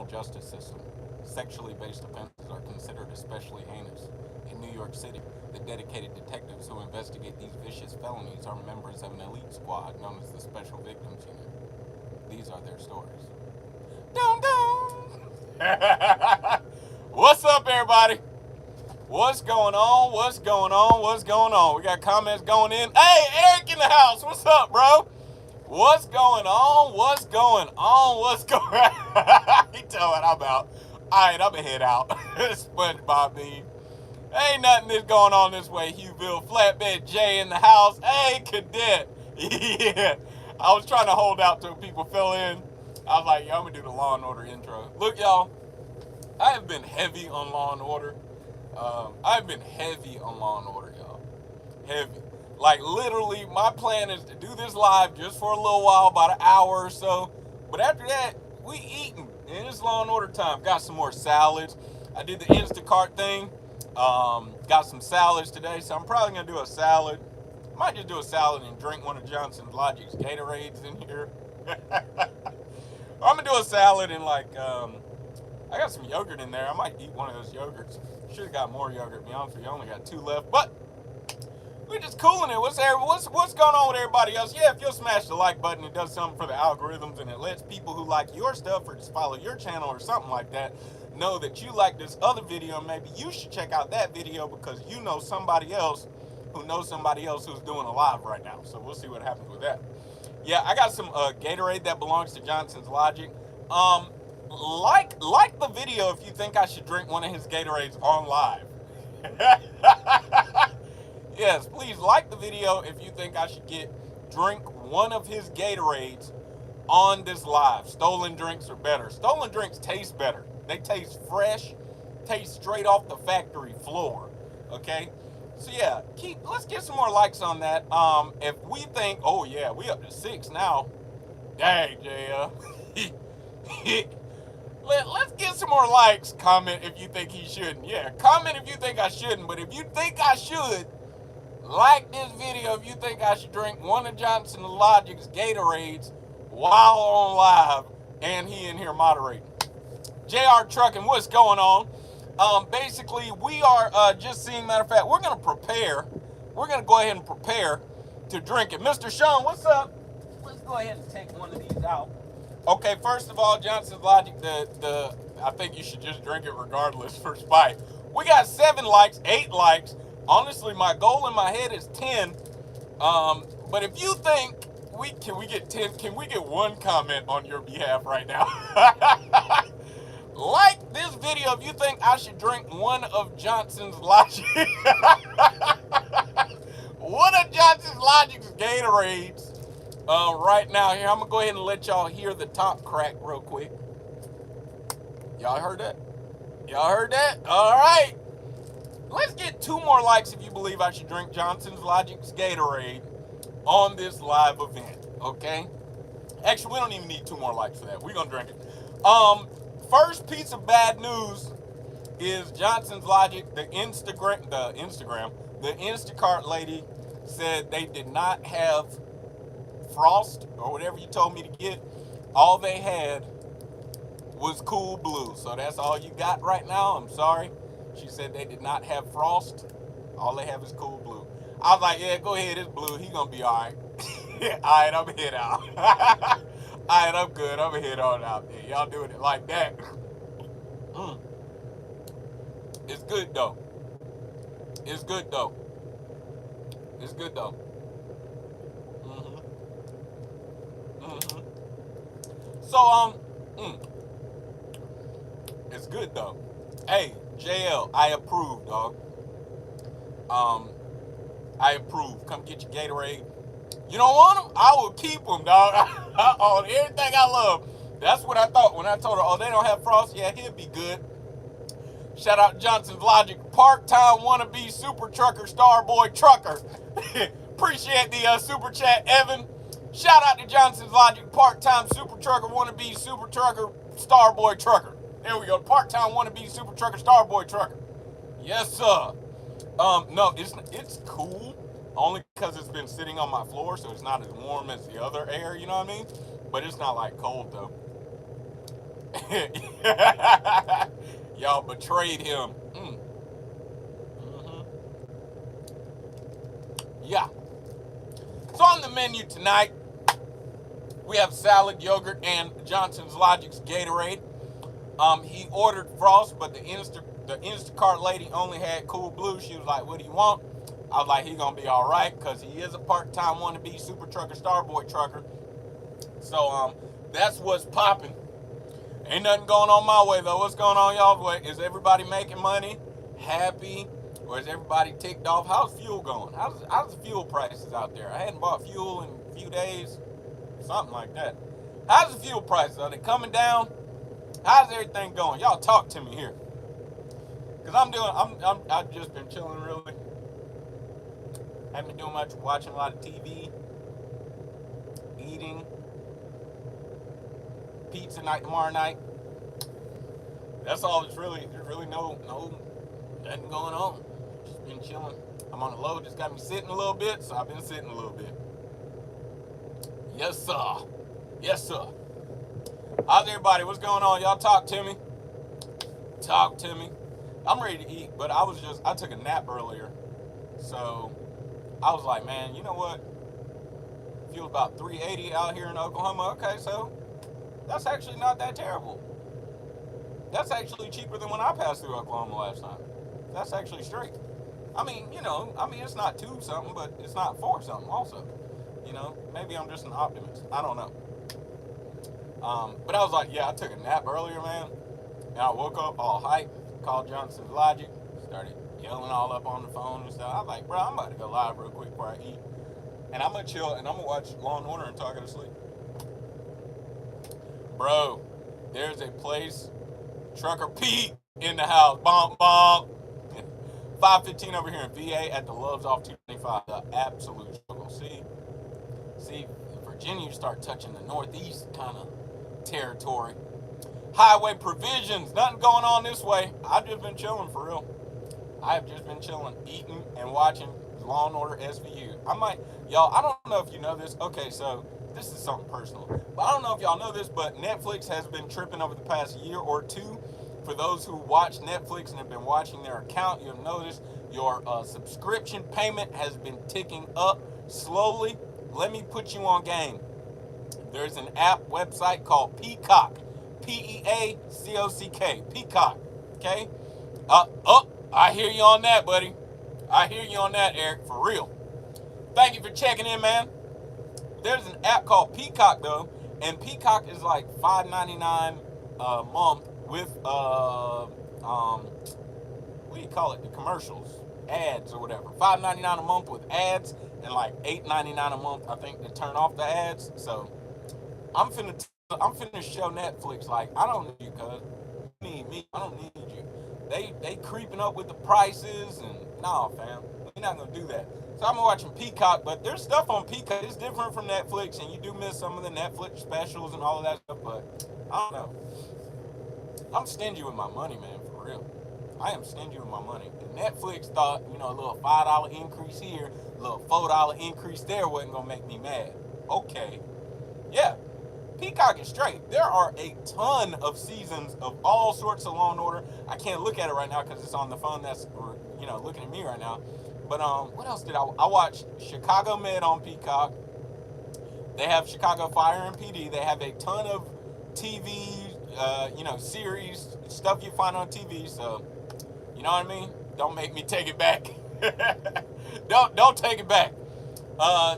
justice system. Sexually based offenses are considered especially heinous. In New York City, the dedicated detectives who investigate these vicious felonies are members of an elite squad known as the Special Victims Unit. These are their stories. Dum dum! What's up, everybody? What's going on? What's going on? What's going on? We got comments going in. Hey, Eric in the house. What's up, bro? What's going on? What's going on? What's going on? You tell what I'm out. All right, I'm going to head out. SpongeBob meme. Ain't nothing that's going on this way. Hughville, Flatbed J in the house. Hey, Cadet. Yeah. I was trying to hold out till people fell in. I was like, yeah, I'm going to do the Law and Order intro. Look, y'all, I have been heavy on Law and Order. I've been heavy on Law and Order, y'all. Heavy. Like, literally, my plan is to do this live just for a little while, about an hour or so. But after that, we eating. And it's Law and Order time. Got some more salads. I did the Instacart thing. Got some salads today, so I'm probably going to do a salad. I might just do a salad and drink one of Johnson's Logic's Gatorades in here. I'm going to do a salad and, like, I got some yogurt in there. I might eat one of those yogurts. Should have got more yogurt, to be honest with you. I only got 2 left. But we're just cooling it. What's going on with everybody else? Yeah, if you'll smash the like button, it does something for the algorithms, and it lets people who like your stuff or just follow your channel or something like that know that you like this other video. Maybe you should check out that video because you know somebody else who knows somebody else who's doing a live right now. So we'll see what happens with that. Yeah, I got some Gatorade that belongs to Johnson's Logic. Like the video if you think I should drink one of his Gatorades on live. Yes, please like the video if you think I should drink one of his Gatorades on this live. Stolen drinks are better. Stolen drinks taste better. They taste fresh, taste straight off the factory floor. Okay? So yeah, let's get some more likes on that. If we think, oh yeah, we up to 6 now. Dang, JL. Let's get some more likes. Comment if you think he shouldn't. Yeah, comment if you think I shouldn't. But if you think I should, like this video if you think I should drink one of Johnson Logic's Gatorades while on live and he in here moderating. JR Trucking, what's going on? Basically, we are just seeing, matter of fact, we're going to prepare. We're going to go ahead and prepare to drink it. Mr. Sean, what's up? Let's go ahead and take one of these out. Okay, first of all, Johnson's Logic, I think you should just drink it regardless for spite. We got 7 likes, 8 likes. Honestly, my goal in my head is 10. But if you think can we get 10? Can we get 1 comment on your behalf right now? Like this video if you think I should drink one of Johnson's Logic. One of Johnson's Logic's Gatorades. Right now here, I'm gonna go ahead and let y'all hear the top crack real quick. Y'all heard that? Y'all heard that? All right. Let's get 2 more likes if you believe I should drink Johnson's Logic's Gatorade on this live event, okay? Actually, we don't even need 2 more likes for that. We're gonna drink it. First piece of bad news is Johnson's Logic, the Instacart lady said they did not have Frost or whatever you told me to get. All they had was Cool Blue. So that's all you got right now. I'm sorry. She said they did not have Frost. All they have is Cool Blue. I was like, yeah, go ahead. It's blue. He gonna be all right. All right, I'm gonna head out. All right, I'm good. I'm gonna head on out there. Y'all doing it like that. It's good, though. It's good, though. It's good, though. So, it's good, though. Hey, JL, I approve, dog. I approve. Come get your Gatorade. You don't want them? I will keep them, dog. On everything I love. That's what I thought when I told her, oh, they don't have Frost? Yeah, he'll be good. Shout out to Johnson's Logic. Part-time wannabe super trucker, Starboy Trucker. Appreciate the super chat, Evan. Shout out to Johnson's Logic. Part-time super trucker, wannabe super trucker, Starboy Trucker. There we go. Part-time wannabe super trucker, Starboy Trucker. Yes, sir. No, it's cool. Only because it's been sitting on my floor, so it's not as warm as the other air, you know what I mean? But it's not like cold, though. Y'all betrayed him. Yeah. So on the menu tonight, we have salad, yogurt, and Johnson's Logic's Gatorade. He ordered Frost, but the Instacart lady only had Cool Blue. She was like, "What do you want?" I was like, "He's gonna be all right," because he is a part-time wannabe super trucker, Starboy trucker. So that's what's popping. Ain't nothing going on my way though. What's going on y'all's way? Is everybody making money? Happy? Or is everybody ticked off? How's fuel going? How's the fuel prices out there? I hadn't bought fuel in a few days. Something like that. How's the fuel prices? Are they coming down? How's everything going? Y'all talk to me here. Cause I've just been chilling really. Haven't been doing much, watching a lot of TV, eating, pizza night tomorrow night. That's all. There's really no nothing going on. Just been chilling. I'm on the load. Just got me sitting a little bit, so I've been sitting a little bit. Yes, sir. Yes, sir. How's everybody? What's going on? Y'all talk to me. Talk to me. I'm ready to eat, but I took a nap earlier. So I was like, man, you know what? Feels about 380 out here in Oklahoma. Okay, so that's actually not that terrible. That's actually cheaper than when I passed through Oklahoma last time. That's actually straight. I mean, it's not 2 something, but it's not 4 something also. Maybe I'm just an optimist. I don't know. But I was like, yeah, I took a nap earlier, man. And I woke up all hyped, called Johnson's Logic, started yelling all up on the phone and stuff. I was like, bro, I'm about to go live real quick before I eat. And I'm going to chill and I'm going to watch Law & Order until I go to sleep. Bro, there's a place, Trucker Pete in the house. Bonk, bonk. 515 over here in VA at the Loves off 225. The absolute struggle. See, Virginia, you start touching the Northeast kind of territory. Highway provisions, nothing going on this way. I've just been chilling for real. I have just been chilling, eating and watching Law & Order SVU. I don't know if you know this. Okay, so this is something personal. But I don't know if y'all know this, but Netflix has been tripping over the past year or two. For those who watch Netflix and have been watching their account, you'll notice your subscription payment has been ticking up slowly. Let me put you on game. There's an app website called Peacock. Peacock. Peacock. Okay? I hear you on that, buddy. I hear you on that, Eric, for real. Thank you for checking in, man. There's an app called Peacock, though, and Peacock is like $5.99 a month with, what do you call it? The commercials, ads or whatever. $5.99 a month with ads, and like $8.99 a month, I think, to turn off the ads. So I'm finna show Netflix like, I don't need you, cuz. You need me. I don't need you. They creeping up with the prices, and nah, fam, we're not gonna do that. So I'm watching Peacock, but there's stuff on Peacock. It's different from Netflix, and you do miss some of the Netflix specials and all of that stuff, but I don't know. I'm stingy with my money, man, for real. I am stingy with my money. And Netflix thought, a little $5 increase here, a little $4 increase there wasn't gonna make me mad. Okay. Yeah. Peacock is straight. There are a ton of seasons of all sorts of Law & Order. I can't look at it right now because it's on the phone that's, looking at me right now. But what else did I watched Chicago Med on Peacock. They have Chicago Fire and PD. They have a ton of TV, series, stuff you find on TV. So, you know what I mean? Don't make me take it back. Don't take it back.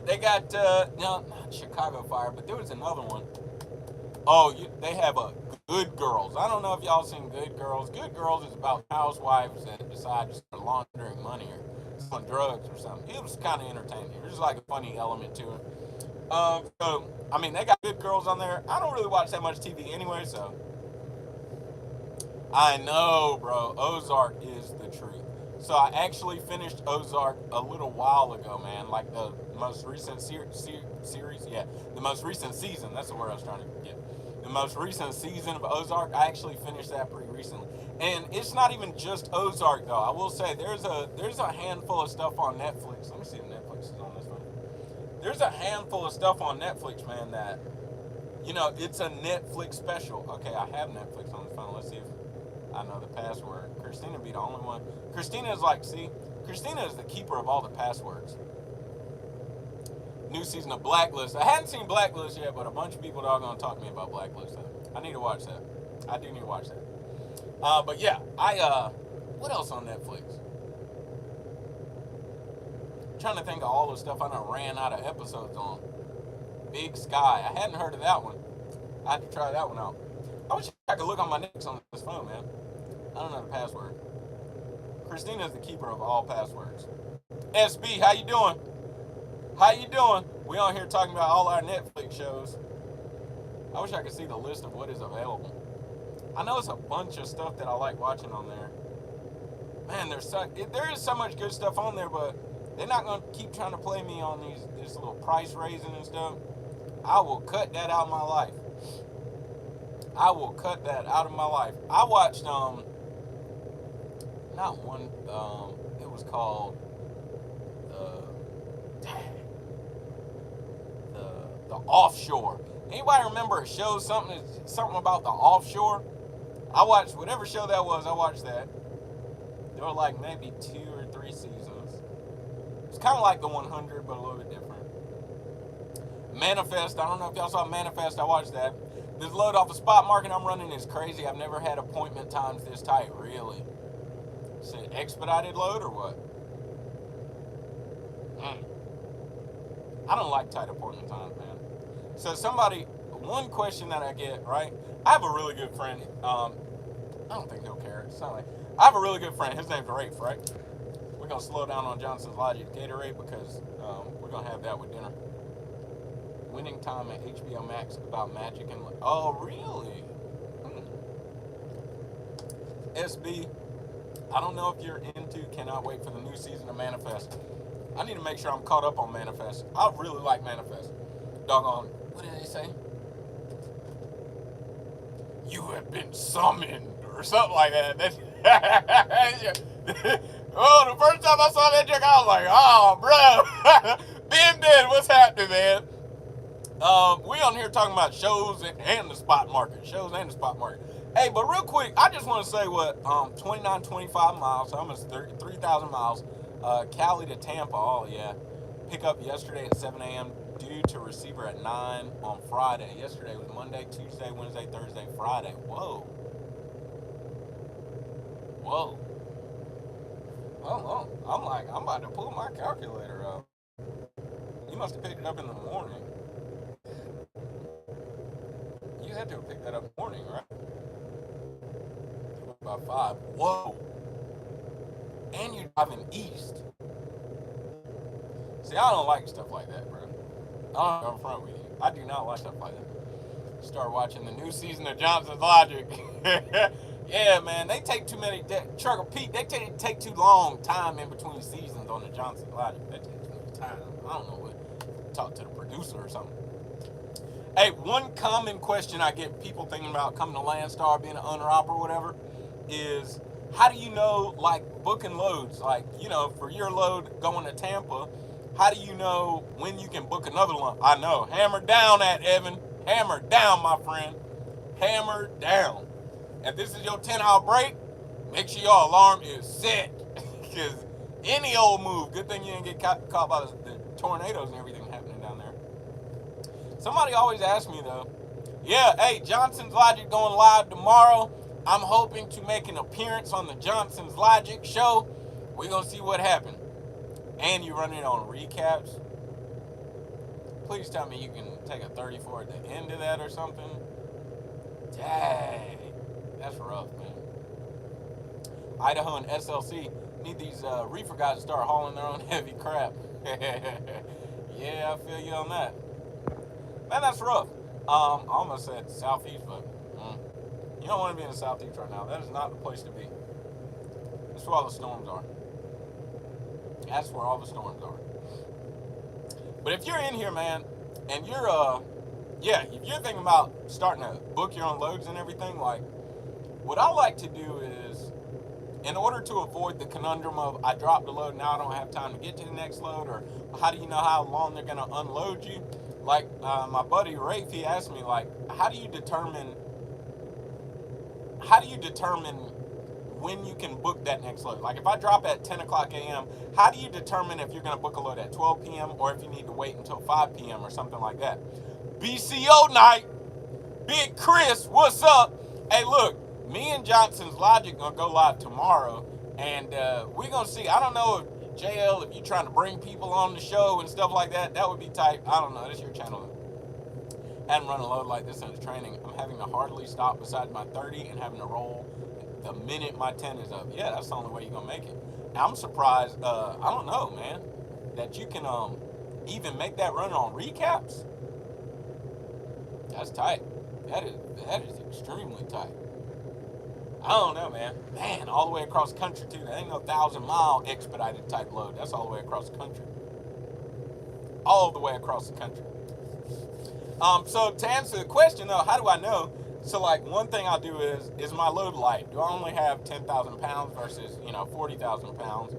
They got, not Chicago Fire, but there was another one. Oh, they have a Good Girls. I don't know if y'all seen Good Girls. Good Girls is about housewives that decide to start laundering money or selling drugs or something. It was kind of entertaining. There's like a funny element to it. They got Good Girls on there. I don't really watch that much TV anyway, so. I know, bro. Ozark is the truth. So I actually finished Ozark a little while ago, man. Like the most recent series. Yeah, the most recent season. That's the word I was trying to get. The most recent season of Ozark, I actually finished that pretty recently. And it's not even just Ozark, though. I will say there's a handful of stuff on Netflix. Let me see if Netflix is on this one. There's a handful of stuff on Netflix, man, that You know, it's a Netflix special. Okay, I have Netflix on the phone. Let's see if I know the password. Christina be the only one. Christina is like, see, Christina is the keeper of all the passwords. New season of Blacklist. I hadn't seen Blacklist yet, but a bunch of people are going to talk to me about Blacklist. I need to watch that. I do need to watch that. But yeah, what else on Netflix? I'm trying to think of all the stuff I done ran out of episodes on. Big Sky. I hadn't heard of that one. I had to try that one out. I wish I could look on my Netflix on this phone, man. I don't know the password. Christina is the keeper of all passwords. SB, how you doing? How you doing? We on here talking about all our Netflix shows. I wish I could see the list of what is available. I know it's a bunch of stuff that I like watching on there. Man, there is so much good stuff on there, but they're not going to keep trying to play me on this little price raising and stuff. I will cut that out of my life. I will cut that out of my life. I watched, not one, it was called, the Offshore. Anybody remember a show, something about the Offshore? I watched whatever show that was. I watched that. There were like maybe 2 or 3 seasons. It's kind of like the 100, but a little bit different. Manifest. I don't know if y'all saw Manifest. I watched that. This load off the spot market I'm running is crazy. I've never had appointment times this tight, really. Is it expedited load or what? I don't like tight appointment times, man. So one question that I get, right? I have a really good friend. I don't think he'll care. It's not like, I have a really good friend. His name's Rafe, right? We're going to slow down on Johnson's Logic Gatorade because we're going to have that with dinner. Winning time at HBO Max about magic and... Oh, really? SB, I don't know if you're into Cannot Wait for the new season of Manifest. I need to make sure I'm caught up on Manifest. I really like Manifest. Doggone, what did they say? You have been summoned, or something like that. Oh, the first time I saw that joke, I was like, oh, bro. Ben, what's happening, man? We on here talking about shows and the spot market. Shows and the spot market. Hey, but real quick, I just want to say what, 25 miles, almost 3,000 miles, Cali to Tampa, oh yeah. Pick up yesterday at 7 a.m., due to receiver at 9 on Friday. Yesterday was Monday, Tuesday, Wednesday, Thursday, Friday. Whoa. Whoa. Oh, I'm like, I'm about to pull my calculator up. You must have picked it up in the morning. You had to have picked that up in the morning, right? About 5. Whoa. And you're driving east. See, I don't like stuff like that, bro. I'm up front with you. I do not like stuff like that. Start watching the new season of Johnson's Logic. Yeah, man, they take too many. Trucker Pete, they take too long time in between seasons on the Johnson's Logic. They take too much time. I don't know what. Talk to the producer or something. Hey, one common question I get people thinking about coming to Landstar, being an owner-op or whatever, is how do you know, like, booking loads? Like, you know, for your load going to Tampa, how do you know when you can book another one? I know. Hammer down that, Evan. Hammer down, my friend. Hammer down. If this is your 10-hour break, make sure your alarm is set. Because any old move, good thing you didn't get caught by the tornadoes and everything happening down there. Somebody always asks me, though, yeah, hey, Johnson's Logic going live tomorrow. I'm hoping to make an appearance on the Johnson's Logic show. We're going to see what happens. And you run it on recaps. Please tell me you can take a 34 at the end of that or something. Dang. That's rough, man. Idaho and SLC need these reefer guys to start hauling their own heavy crap. Yeah, I feel you on that. Man, that's rough. I almost said Southeast, but you don't want to be in the Southeast right now. That is not the place to be. That's where all the storms are. That's where all the storms are. But if you're in here, man, and you're, if you're thinking about starting to book your own loads and everything, like, what I like to do is, in order to avoid the conundrum of I dropped the load, now I don't have time to get to the next load, or how do you know how long they're going to unload you? Like my buddy Rafe, he asked me, like, how do you determine when you can book that next load? Like if I drop at 10 o'clock a.m., how do you determine if you're going to book a load at 12 p.m. or if you need to wait until 5 p.m. or something like that? BCO night, Big Chris, what's up? Hey, look, me and Johnson's Logic gonna go live tomorrow, and we're gonna see. I don't know if JL, if you're trying to bring people on the show and stuff like that, that would be tight. I don't know. That's your channel. I hadn't run a load like this in the training. I'm having to hardly stop beside my 30 and having to roll the minute my 10 is up. Yeah, that's the only way you're gonna make it. I'm surprised. I don't know, man, that you can even make that run on recaps. That's tight. That is extremely tight. I don't know, man. Man, all the way across the country too. That ain't no 1,000-mile expedited type load. That's all the way across the country. All the way across the country. So to answer the question though, how do I know? So like one thing I'll do is my load light? Do I only have 10,000 pounds versus 40,000 pounds?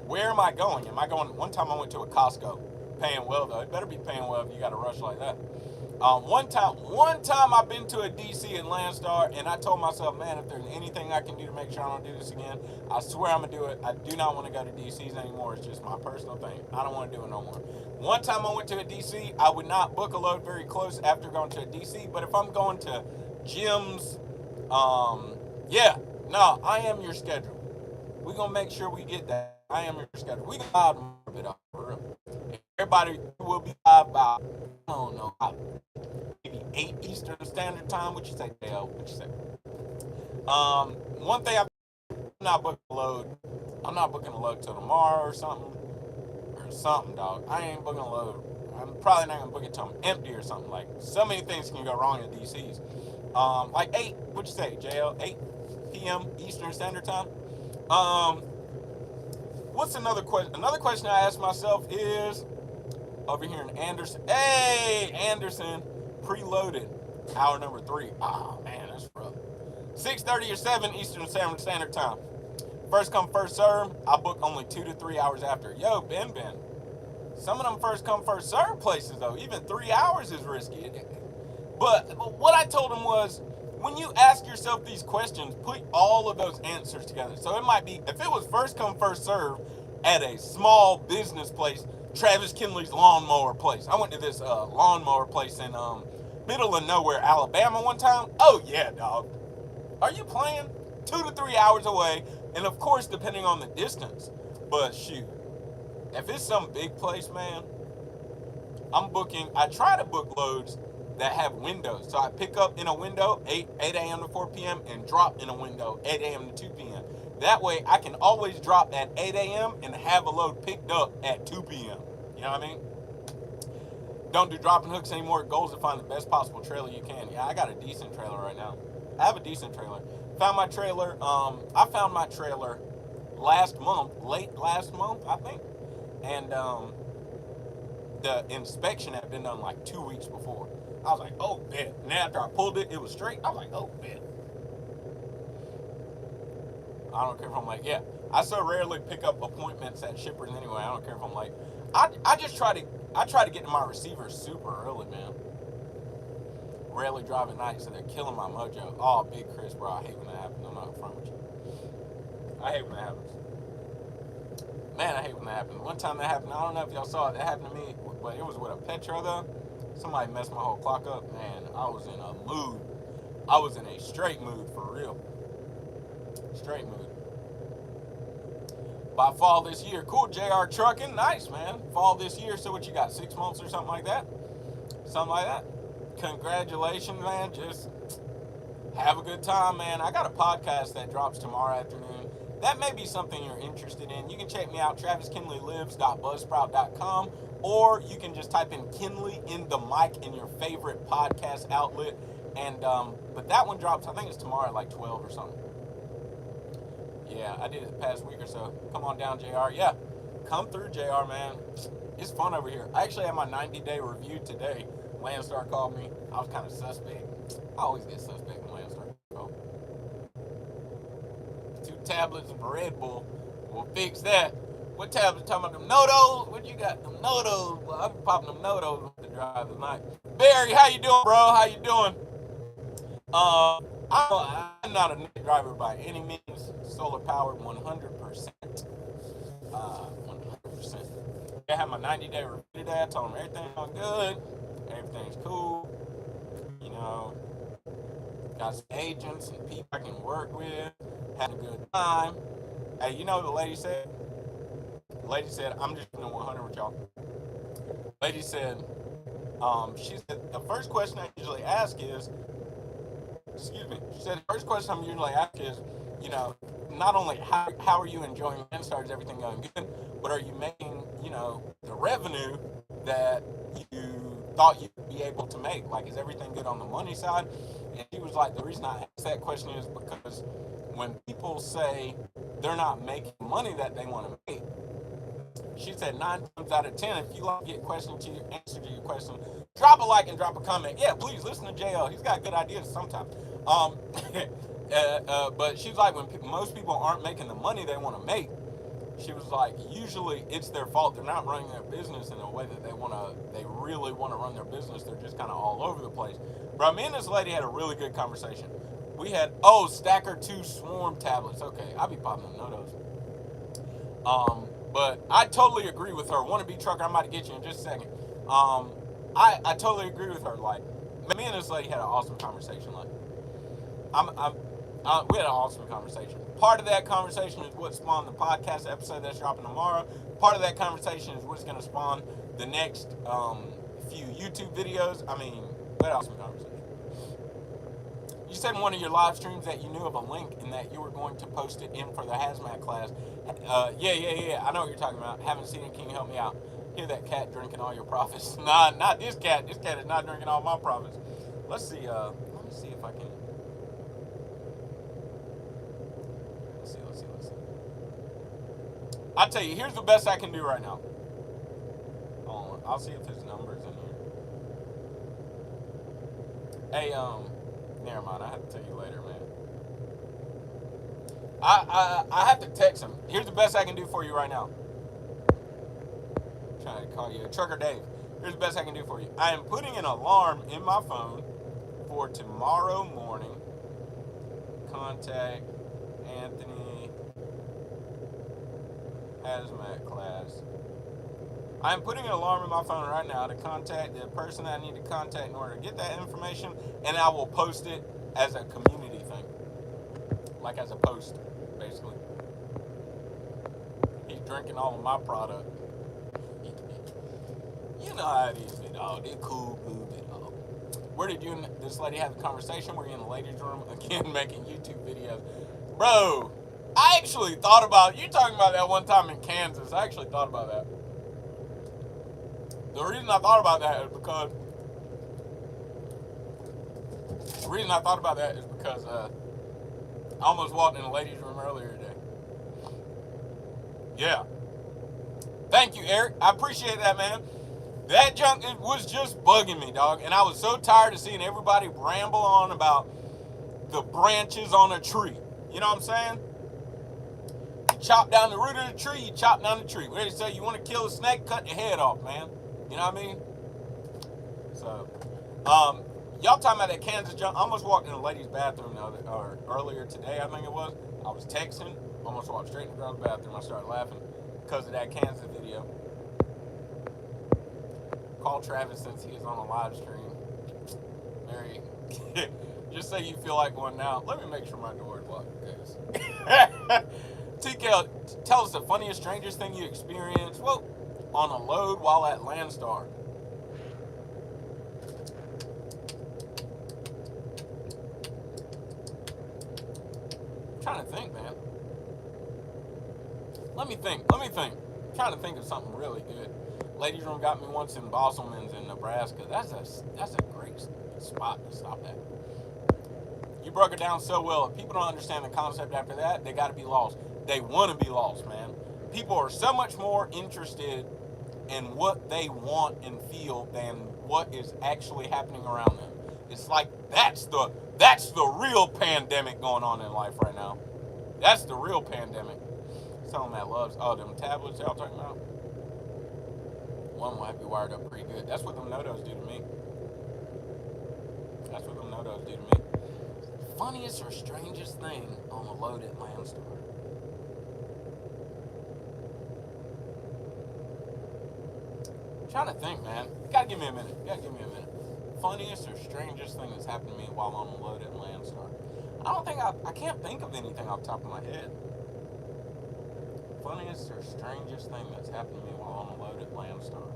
Where am I going? Am I going? One time I went to a Costco, paying well though. It better be paying well if you got a rush like that. One time I've been to a DC in Landstar, and I told myself, man, if there's anything I can do to make sure I don't do this again, I swear I'm gonna do it. I do not want to go to DCs anymore. It's just my personal thing. I don't want to do it no more. One time I went to a DC, I would not book a load very close after going to a DC, but if I'm going to gyms, I am your schedule. We're gonna make sure we get that. I am your schedule. We can live a bit up for real. Everybody will be live by, I don't know, maybe 8 Eastern Standard Time. What you say, Dale? What you say? One thing I'm not booking a load. I'm not booking a load till tomorrow or something, dog. I ain't booking a load. I'm probably not gonna book it till I'm empty or something. Like so many things can go wrong in DCs. Like 8. What you say, JL? 8 p.m. Eastern Standard Time. What's another question? Another question I ask myself is over here in Anderson. Hey, Anderson, preloaded. Hour number 3. Oh man, that's rough. 6:30 or 7 Eastern Standard Time. First come, first serve. I book only 2 to 3 hours after. Yo, Ben. Some of them first come, first serve places though. Even 3 hours is risky. But what I told him was, when you ask yourself these questions, put all of those answers together. So it might be, if it was first come, first serve at a small business place, Travis Kinley's lawnmower place. I went to this lawnmower place in middle of nowhere, Alabama one time. Oh yeah, dog. Are you playing? 2 to 3 hours away, and of course, depending on the distance. But shoot, if it's some big place, man, I try to book loads that have windows. So I pick up in a window 8 a.m. to 4 p.m. and drop in a window 8 a.m. to 2 p.m. That way I can always drop at 8 a.m. and have a load picked up at 2 p.m. You know what I mean? Don't do dropping hooks anymore. Goal is to find the best possible trailer you can. Yeah, I got a decent trailer right now. I have a decent trailer. I found my trailer late last month, I think. And the inspection had been done like 2 weeks before. I was like, oh, bet. And then after I pulled it, it was straight. I was like, oh, bet. I don't care if I'm like, yeah. I so rarely pick up appointments at shippers anyway. I don't care if I'm like, I try to get to my receivers super early, man. Rarely drive at night, so they're killing my mojo. Oh, Big Chris, bro, I hate when that happens. I'm not upfront with you. I hate when that happens. Man, I hate when that happens. One time that happened, I don't know if y'all saw it, that happened to me, but it was with a Petro though. Somebody messed my whole clock up. Man, I was in a mood. I was in a straight mood, for real. Straight mood. By fall this year, cool, JR Trucking, nice, man. Fall this year, so what you got, 6 months or something like that? Something like that. Congratulations, man. Just have a good time, man. I got a podcast that drops tomorrow afternoon. That may be something you're interested in. You can check me out, traviskinleylives.buzzsprout.com, or you can just type in Kinley in the mic in your favorite podcast outlet. And but that one drops, I think it's tomorrow at like 12 or something. Yeah, I did it the past week or so. Come on down, JR. Yeah, come through, JR, man. It's fun over here. I actually had my 90-day review today. Landstar called me. I was kind of suspect. I always get suspect when Landstar calls. tablets and Red Bull will fix that. What tablets? Talking about them Nodos? What you got? Them Nodos? Well, I'm popping them Nodos to drive tonight. Barry, how you doing, bro? How you doing? I'm not a net driver by any means. Solar powered 100%. 100%. I have my 90-day review today. I told them everything's going good. Everything's cool. You know, got some agents and people I can work with. Having a good time. Hey, you know what the lady said? The lady said, I'm just doing 100 with y'all. The lady said, she said, the first question I usually ask is, excuse me, she said, the first question I'm usually asked is, you know, not only how are you enjoying Landstar, is everything going good, but are you making, you know, the revenue that you thought you'd be able to make? Like, is everything good on the money side? And she was like, the reason I asked that question is because when people say they're not making money that they want to make, she said 9 times out of 10, if you like to get question to your answer to your question, drop a like and drop a comment. Yeah, please listen to JL. He's got good ideas sometimes. But she's like, when most people aren't making the money they want to make, she was like, usually it's their fault. They're not running their business in a way that they really want to run their business. They're just kind of all over the place. Bro, me and this lady had a really good conversation. We had, Stacker 2 Swarm tablets. Okay, I'll be popping them those. But I totally agree with her. Wannabe trucker, I'm about to get you in just a second. I totally agree with her. Like, me and this lady had an awesome conversation. Like, we had an awesome conversation. Part of that conversation is what spawned the podcast episode that's dropping tomorrow. Part of that conversation is what's going to spawn the next few YouTube videos. I mean, we had an awesome conversation. You said in one of your live streams that you knew of a link and that you were going to post it in for the hazmat class. Yeah. I know what you're talking about. Haven't seen it. Can you help me out? Hear that cat drinking all your profits? Nah, not this cat. This cat is not drinking all my profits. Let's see. Let me see if I can. Let's see. I'll tell you. Here's the best I can do right now. Hold on. I'll see if his number's in here. Hey, never mind. I have to tell you later, man. I have to text him. Here's the best I can do for you right now. I'm trying to call you Trucker Dave. Here's the best I can do for you. I am putting an alarm in my phone for tomorrow morning. Contact Anthony Hazmat class. I am putting an alarm in my phone right now to contact the person I need to contact in order to get that information, and I will post it as a community thing. Like as a post, basically. He's drinking all of my product. You know how it is, dog. They're cool, dog. Where did you and this lady have a conversation? Were you in the ladies' room? Again, making YouTube videos. Bro, I actually thought about, you talking about that one time in Kansas. I actually thought about that. The reason I thought about that is because I almost walked in the ladies' room earlier today. Yeah. Thank you, Eric. I appreciate that, man. That junk was just bugging me, dog. And I was so tired of seeing everybody ramble on about the branches on a tree. You know what I'm saying? You chop down the root of the tree, you chop down the tree. What do they say? You want to kill a snake? Cut your head off, man. You know what I mean? So, y'all talking about that Kansas junk? I almost walked in the ladies' bathroom earlier today, I think it was. I was texting, almost walked straight in the girls' bathroom. I started laughing because of that Kansas video. Call Travis since he is on a live stream. Mary, just say you feel like one now. Let me make sure my door is locked, guys. TK, tell us the funniest, strangest thing you experienced. Well, on a load while at Landstar. I'm trying to think, man. Let me think. I'm trying to think of something really good. Ladies' room got me once in Bosselman's in Nebraska. That's a great spot to stop at. You broke it down so well. If people don't understand the concept after that, they got to be lost. They want to be lost, man. People are so much more interested in what they want and feel than what is actually happening around them. It's like that's the real pandemic going on in life right now. That's the real pandemic. Someone that loves, them tablets y'all talking about? One will have you wired up pretty good. That's what them no-dos do to me. That's what them no-dos do to me. Funniest or strangest thing on the loaded Landstar? I'm trying to think, man. You gotta give me a minute. Funniest or strangest thing that's happened to me while on the loaded Landstar? I can't think of anything off the top of my head. Funniest or strangest thing that's happened to me while on a loaded Landstar?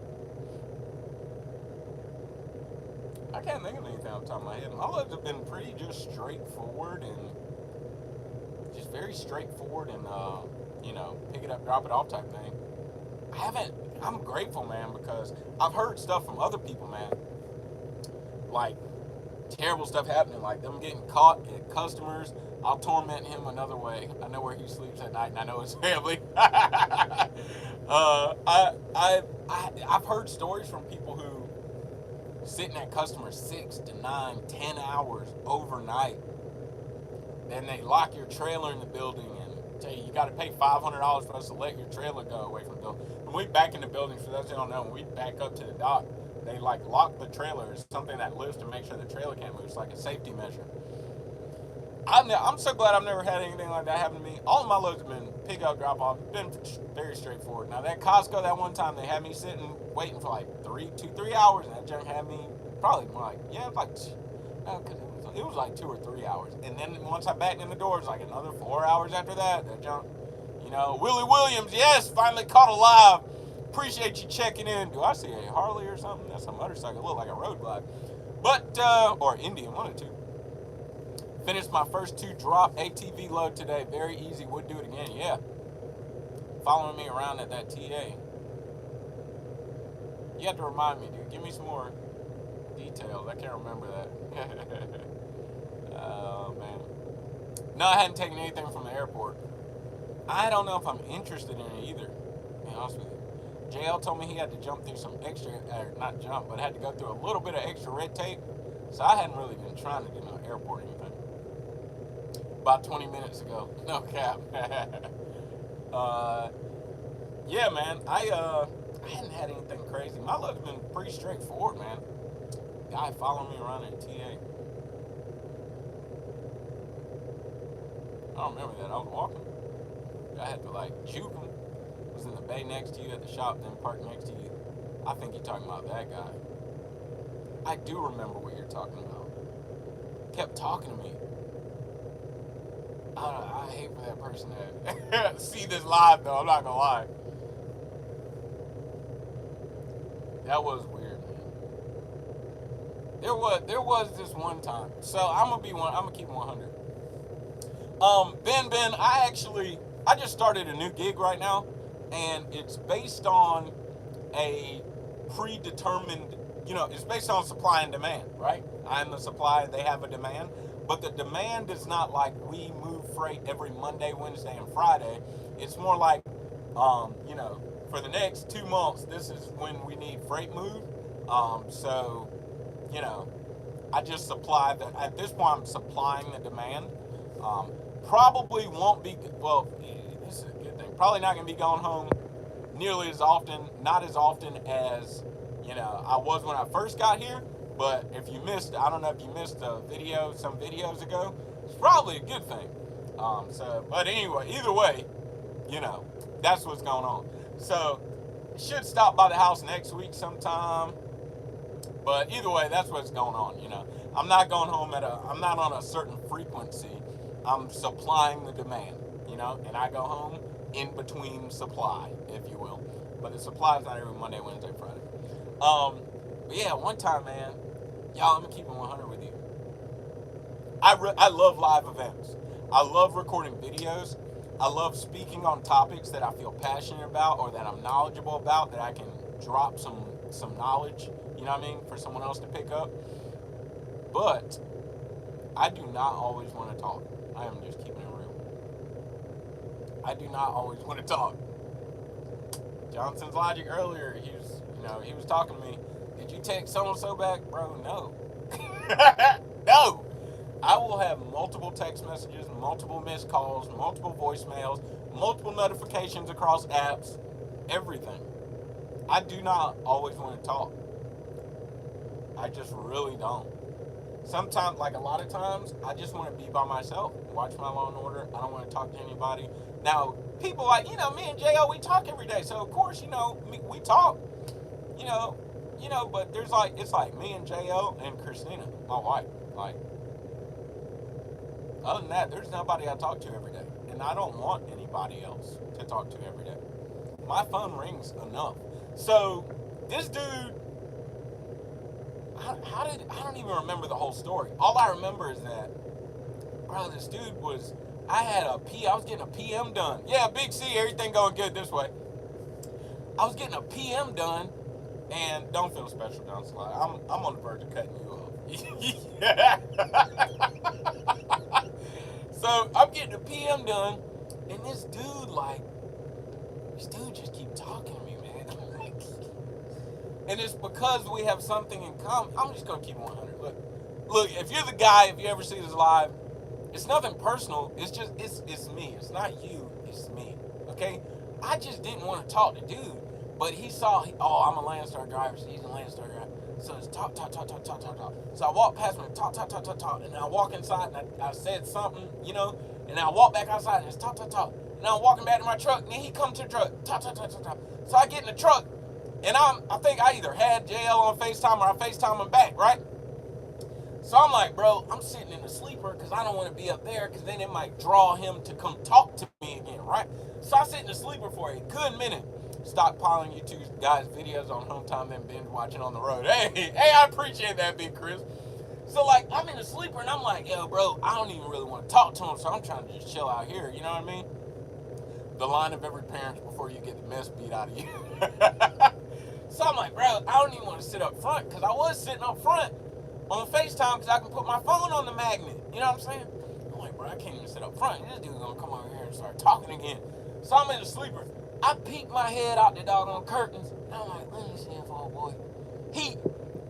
I can't think of anything off the top of my head. My loads have been pretty just straightforward and just very straightforward and pick it up, drop it off type thing. I'm grateful, man, because I've heard stuff from other people, man, like terrible stuff happening, like them getting caught at customers. I'll torment him another way. I know where he sleeps at night, and I know his family. I've heard stories from people who sitting at customers 6 to 9, 10 hours overnight. Then they lock your trailer in the building and tell you got to pay $500 for us to let your trailer go away from the building. When we back in the building, for those who don't know, when we back up to the dock, they lock the trailer. It's something that lifts to make sure the trailer can't move. It's like a safety measure. I'm so glad I've never had anything like that happen to me. All of my loads have been pick up, drop off. Been very straightforward. Now that Costco, that one time they had me sitting waiting for like 3 hours, and that junk had me probably more it was like 2 or 3 hours. And then once I backed in the door, it was like another 4 hours after that. That junk, Willie Williams, yes, finally caught alive. Appreciate you checking in. Do I see a Harley or something? That's a motorcycle. It looked like a road glide. But, or Indian, one or two. Finished my first 2 drop ATV load today. Very easy. Would do it again. Yeah. Following me around at that TA. You have to remind me, dude. Give me some more details. I can't remember that. Oh, man. No, I hadn't taken anything from the airport. I don't know if I'm interested in it either, to be honest with you. JL told me he had to jump through some extra, not jump, but had to go through a little bit of extra red tape. So I hadn't really been trying to do no airport or anything. About 20 minutes ago. No cap. Yeah, man. I hadn't had anything crazy. My load's been pretty straightforward, man. Guy following me around at TA. I don't remember that. I was walking. I had to juke him. Was in the bay next to you at the shop, then parked next to you. I think you're talking about that guy. I do remember what you're talking about. Kept talking to me. I hate for that person to see this live, though. I'm not gonna lie. That was weird, man. There was this one time. So I'm gonna keep 100. Ben, I just started a new gig right now, and it's based on a predetermined, it's based on supply and demand, right? I'm the supply, they have a demand, but the demand is not like we move freight every Monday, Wednesday, and Friday. It's more like, for the next 2 months, this is when we need freight moved. I just supply that. At this point, I'm supplying the demand. Probably won't be, this is a good thing. Probably not going to be going home nearly as often, not as often as, I was when I first got here. But I don't know if you missed a video some videos ago, it's probably a good thing. But anyway, either way, that's what's going on. So, should stop by the house next week sometime. But either way, that's what's going on, I'm not going home I'm not on a certain frequency. I'm supplying the demand, and I go home in between supply, if you will. But the supply is not every Monday, Wednesday, Friday. But yeah, one time, man, y'all, I'm gonna keep it 100 with you. I love live events. I love recording videos. I love speaking on topics that I feel passionate about or that I'm knowledgeable about, that I can drop some knowledge, for someone else to pick up. But I do not always want to talk. I am just keeping it real. I do not always want to talk. Johnson's Logic earlier, he was talking to me. Did you text so-and-so back? Bro, no. No. I will have multiple text messages, multiple missed calls, multiple voicemails, multiple notifications across apps, everything. I do not always want to talk. I just really don't. Sometimes, like a lot of times, I just want to be by myself, watch my Law and Order. I don't want to talk to anybody. Now, people like, me and J.O., we talk every day. So, of course, we talk, but it's like me and J.O. and Christina, my wife. Like, other than that, there's nobody I talk to every day. And I don't want anybody else to talk to every day. My phone rings enough. So, this dude, I don't even remember the whole story. All I remember is that, bro, this dude I was getting a PM done. Yeah, Big C, everything going good this way. I was getting a PM done, and don't feel special, Don Slide. I'm on the verge of cutting you off. So I'm getting a PM done, and this dude just keep talking to me, man. And it's because we have something in common. I'm just gonna keep 100. Look, if you're the guy, if you ever see this live, it's nothing personal. It's just it's me. It's not you. It's me. Okay. I just didn't want to talk to dude, but he saw. I'm a Landstar driver. So he's a Landstar driver. So it's talk. So I walked past him and talk, and I walk inside and I said something, and I walk back outside and it's talk. And I'm walking back to my truck, and then he comes to the truck, talk. So I get in the truck, and I think I either had JL on FaceTime or I FaceTime him back, right? So I'm like, bro, I'm sitting in the sleeper because I don't want to be up there because then it might draw him to come talk to me again, right? So I sit in the sleeper for a good minute, stockpiling you two guys' videos on home time and binge watching on the road. Hey, I appreciate that, Big Chris. So, I'm in the sleeper, and I'm like, yo, bro, I don't even really want to talk to him, so I'm trying to just chill out here, you know what I mean? The line of every parent before you get the mess beat out of you. So I'm like, bro, I don't even want to sit up front, because I was sitting up front on FaceTime because I can put my phone on the magnet, you know what I'm saying? I'm like, bro, I can't even sit up front. This dude's going to come over here and start talking again. So I'm in the sleeper. I peek my head out the doggone curtains, and I'm like, let me see if old boy.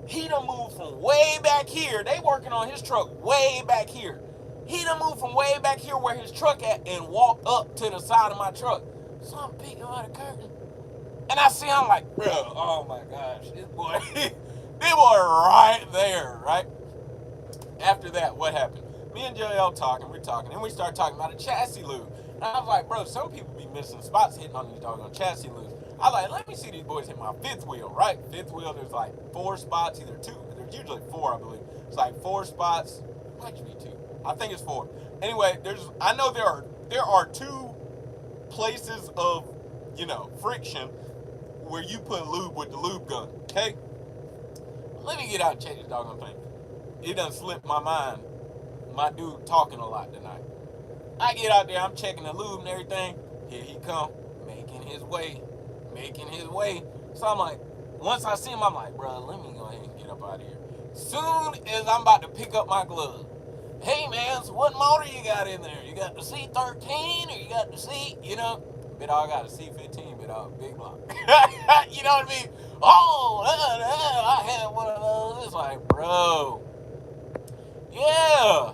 He done moved from way back here. They working on his truck way back here. He done moved from way back here where his truck at and walked up to the side of my truck. So I'm peeking out the curtain. And I see him like, bro, oh my gosh, this boy right there, right? After that, what happened? Me and JL we're talking, and we start talking about a chassis lube. And I was like, bro, some people be missing spots hitting on these doggone chassis lubes. I was like, let me see these boys hit my fifth wheel, right? Fifth wheel, there's like 4 spots, either 2, there's usually 4, I believe. It's like 4 spots, might be 2. I think it's 4. Anyway, I know there are 2 places of, friction where you put lube with the lube gun, okay? Let me get out and check this doggone thing. It done slipped my mind. My dude talking a lot tonight. I get out there, I'm checking the lube and everything. Here he come, making his way. So I'm like, once I see him, I'm like, bro, let me go ahead and get up out of here. Soon as I'm about to pick up my glove, hey man, so what motor you got in there? You got the C13 or you got the C, Bit all got a C15, bit all big block. You know what I mean? Oh, I had one of those. It's like, bro, yeah.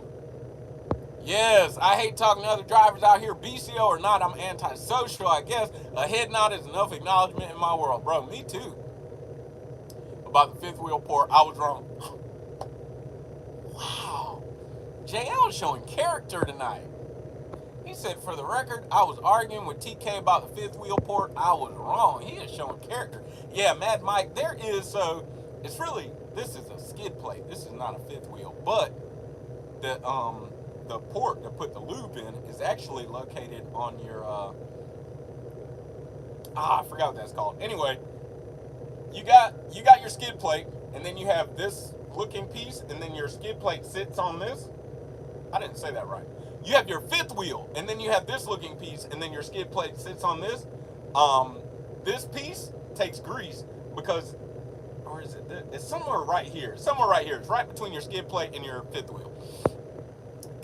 Yes, I hate talking to other drivers out here, BCO or not. I'm antisocial, I guess. A head nod is enough acknowledgement in my world. Bro, me too. About the 5th wheel port, I was wrong. Wow. JL is showing character tonight. He said, for the record, I was arguing with TK about the 5th wheel port. I was wrong. He is showing character. Yeah, Mad Mike, this is a skid plate. This is not a 5th wheel, but the port to put the lube in is actually located on your, I forgot what that's called. Anyway, you got your skid plate, and then you have this looking piece, and then your skid plate sits on this. I didn't say that right. You have your 5th wheel, and then you have this looking piece, and then your skid plate sits on this. This piece takes grease because, or is it? It's somewhere right here. It's right between your skid plate and your 5th wheel.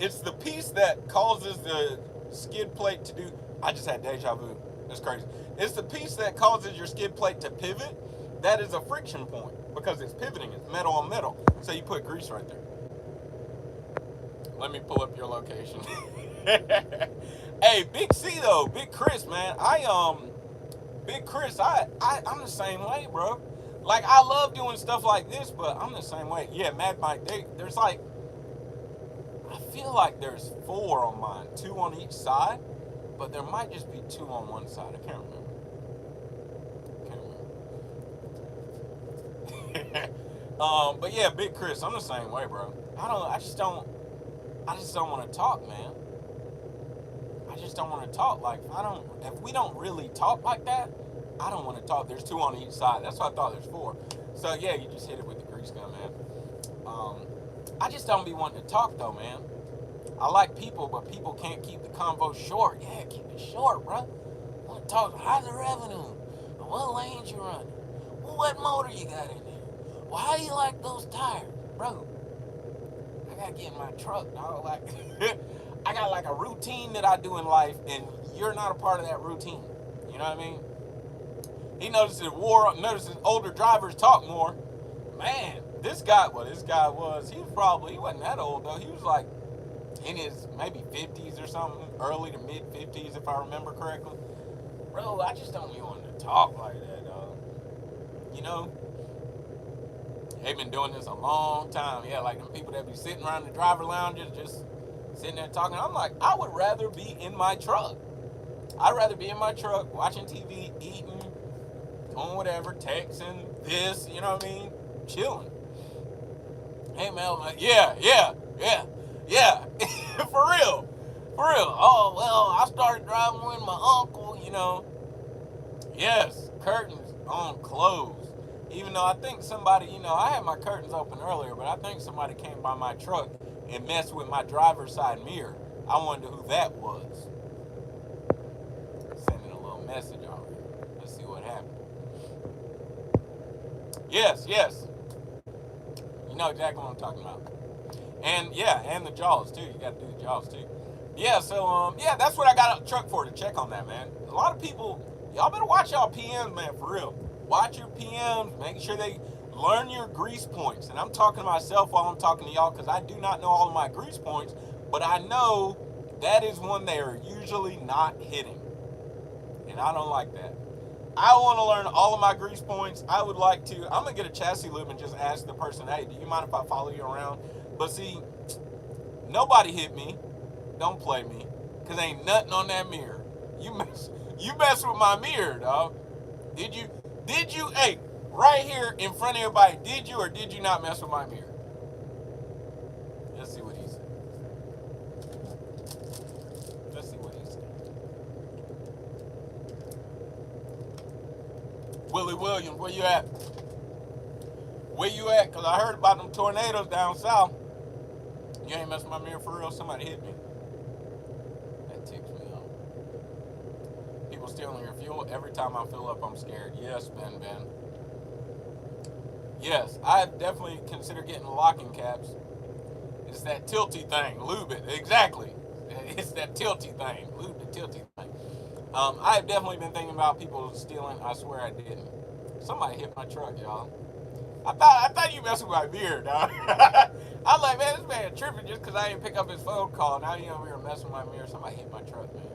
It's the piece that causes the skid plate to do. I just had deja vu. That's crazy. It's the piece that causes your skid plate to pivot. That is a friction point because it's pivoting. It's metal on metal. So you put grease right there. Let me pull up your location. Hey, Big C though, Big Chris, man. Big Chris, I'm the same way, bro. Like, I love doing stuff like this, but I'm the same way. Yeah, Mad Mike, there's like, I feel like there's 4 on mine, 2 on each side, but there might just be 2 on one side. I can't remember. But yeah, Big Chris, I'm the same way, bro. I just don't want to talk, man. I just don't want to talk. Like, if we don't really talk like that, I don't want to talk. There's 2 on each side. That's why I thought there's 4. So yeah, you just hit it with the grease gun, man. I just don't be wanting to talk though, man. I like people, but people can't keep the convo short. Yeah, keep it short, bro. I want to talk. How's the revenue? What lanes you running? Well, what motor you got in there? Well, how do you like those tires, bro? I gotta get in my truck, dog. Like, I got like a routine that I do in life, and you're not a part of that routine. You know what I mean? He notices older drivers talk more. Man, this guy was, he wasn't that old though. He was like in his maybe 50s or something, early to mid 50s if I remember correctly. Bro, I just don't even want to talk like that, dog. You know? They've been doing this a long time. Yeah, like them people that be sitting around the driver lounges just sitting there talking. I'm like, I would rather be in my truck. I'd rather be in my truck watching TV, eating, doing whatever, texting, this, you know what I mean? Chilling. Hey, man, I'm like, yeah. For real. Oh, well, I started driving with my uncle, you know. Yes, curtains on closed. Even though I think somebody, you know, I had my curtains open earlier, but I think somebody came by my truck and messed with my driver's side mirror. I wonder who that was. Sending a little message over here. Let's see what happened. Yes. You know exactly what I'm talking about. And yeah, and the jaws too. You got to do the jaws too. Yeah, so yeah, that's what I got a truck for, to check on that, man. A lot of people, y'all better watch y'all PMs, man, for real. Watch your PMs, make sure they learn your grease points. And I'm talking to myself while I'm talking to y'all, because I do not know all of my grease points, but I know that is one they are usually not hitting. And I don't like that. I want to learn all of my grease points. I would like to, I'm going to get a chassis lube and just ask the person, hey, do you mind if I follow you around? But see, nobody hit me. Don't play me, because ain't nothing on that mirror. You mess with my mirror, dog. Did you, hey, right here in front of everybody, did you or did you not mess with my mirror? Let's see what he said. Willie Williams, where you at? Because I heard about them tornadoes down south. You ain't messing with my mirror for real? Somebody hit me. That ticks me off. People stealing your fuel. Every time I fill up, I'm scared. Yes, Ben. Yes, I definitely consider getting locking caps. It's that tilty thing. Lube it. Exactly. It's that tilty thing. Lube the tilty thing. I have definitely been thinking about people stealing. I swear I didn't. Somebody hit my truck, y'all. I thought you messing with my beard, dog. I'm like, man, this man tripping just because I didn't pick up his phone call. Now you over here messing with my mirror. Somebody hit my truck, man.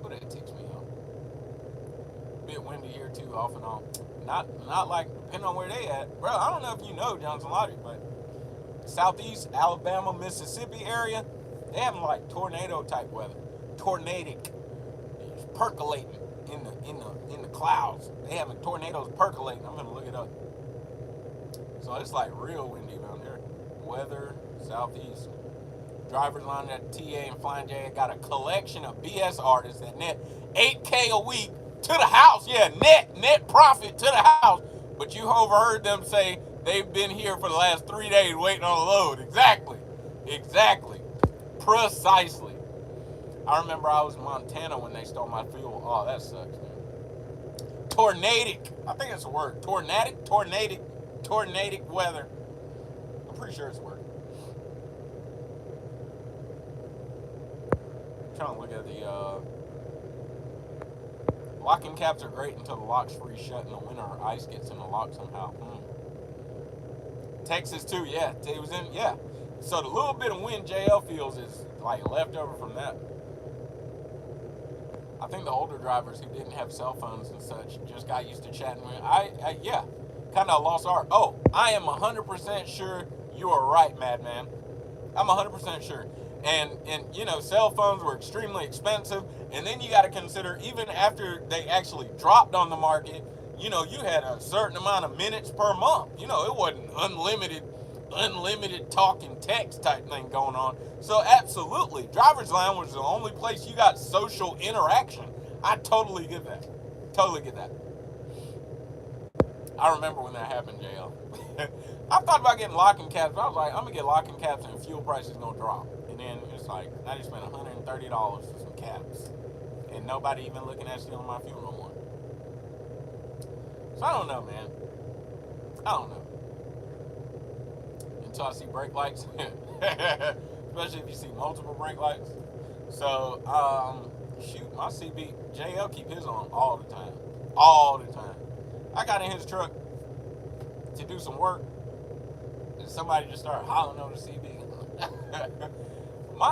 Who that ticks me off? Bit windy here too, off and on. Not like, depending on where they at. Bro, I don't know if you know Johnson Logic, but southeast Alabama, Mississippi area, they having like tornado type weather. Tornadic. It's percolating in the clouds. They having tornadoes percolating. I'm gonna look it up. So it's like real windy down there. Weather, southeast. Drivers line at TA and Flying J got a collection of BS artists that net $8K a week to the house. Yeah, net profit to the house. But you overheard them say they've been here for the last 3 days waiting on a load. Exactly. Precisely. I remember I was in Montana when they stole my fuel. Oh, that sucks, man. Tornadic. I think that's a word. Tornadic weather. I'm pretty sure it's a word. I'm trying to look at the locking caps are great until the lock's free shut in the winter or ice gets in the lock somehow. Texas too, yeah. It was in, yeah. So the little bit of wind JL feels is like left over from that. I think the older drivers who didn't have cell phones and such just got used to chatting with. Yeah, kind of lost art. Oh, I am 100% sure you are right, Madman. I'm 100% sure. And you know, cell phones were extremely expensive, and then you got to consider even after they actually dropped on the market, you know, you had a certain amount of minutes per month. You know, it wasn't unlimited talk and text type thing going on. So absolutely, driver's lounge was the only place you got social interaction. I totally get that. Totally get that. I remember when that happened, JL. I thought about getting locking caps, but I was like, I'm gonna get locking caps and fuel price is gonna drop. And then it's like, I just spent $130 for some caps, and nobody even looking at stealing my fuel no more. So I don't know, man. I don't know. Until I see brake lights, especially if you see multiple brake lights. So, shoot, my CB, JL keep his on all the time. All the time. I got in his truck to do some work, and somebody just started hollering over the CB.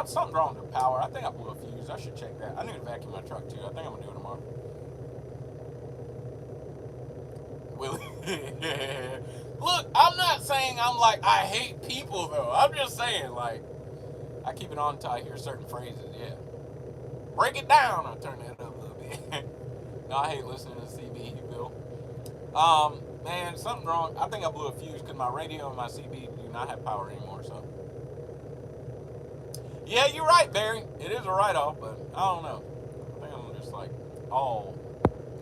Something wrong with the power. I think I blew a fuse. I should check that. I need to vacuum my truck too. I think I'm gonna do it tomorrow. Look, I'm not saying I'm like I hate people though. I'm just saying like I keep it on until I hear certain phrases. Yeah, break it down. I'll turn that up a little bit. No, I hate listening to the CB, Bill. Man, something wrong. I think I blew a fuse because my radio and my CB do not have power anymore. So, yeah, you're right, Barry. It is a write-off, but I don't know. I think I'm just like,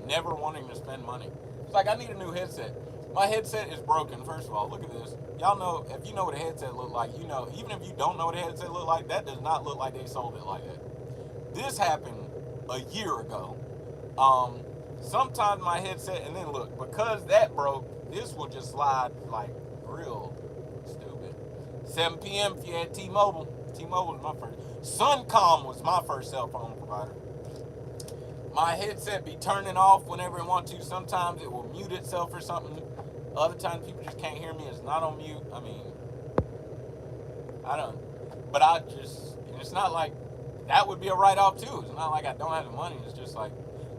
never wanting to spend money. It's like I need a new headset. My headset is broken. First of all, look at this. Y'all know, if you know what a headset look like, you know, even if you don't know what a headset look like, that does not look like they sold it like that. This happened a year ago. Sometimes my headset, and then look, because that broke, this will just slide like real stupid. 7 p.m. if you had T-Mobile. T-Mobile was my first. Suncom was my first cell phone provider. My headset be turning off whenever it wants to. Sometimes it will mute itself or something. Other times people just can't hear me. It's not on mute. I mean, I don't. But I just, it's not like that would be a write-off too. It's not like I don't have the money. It's just like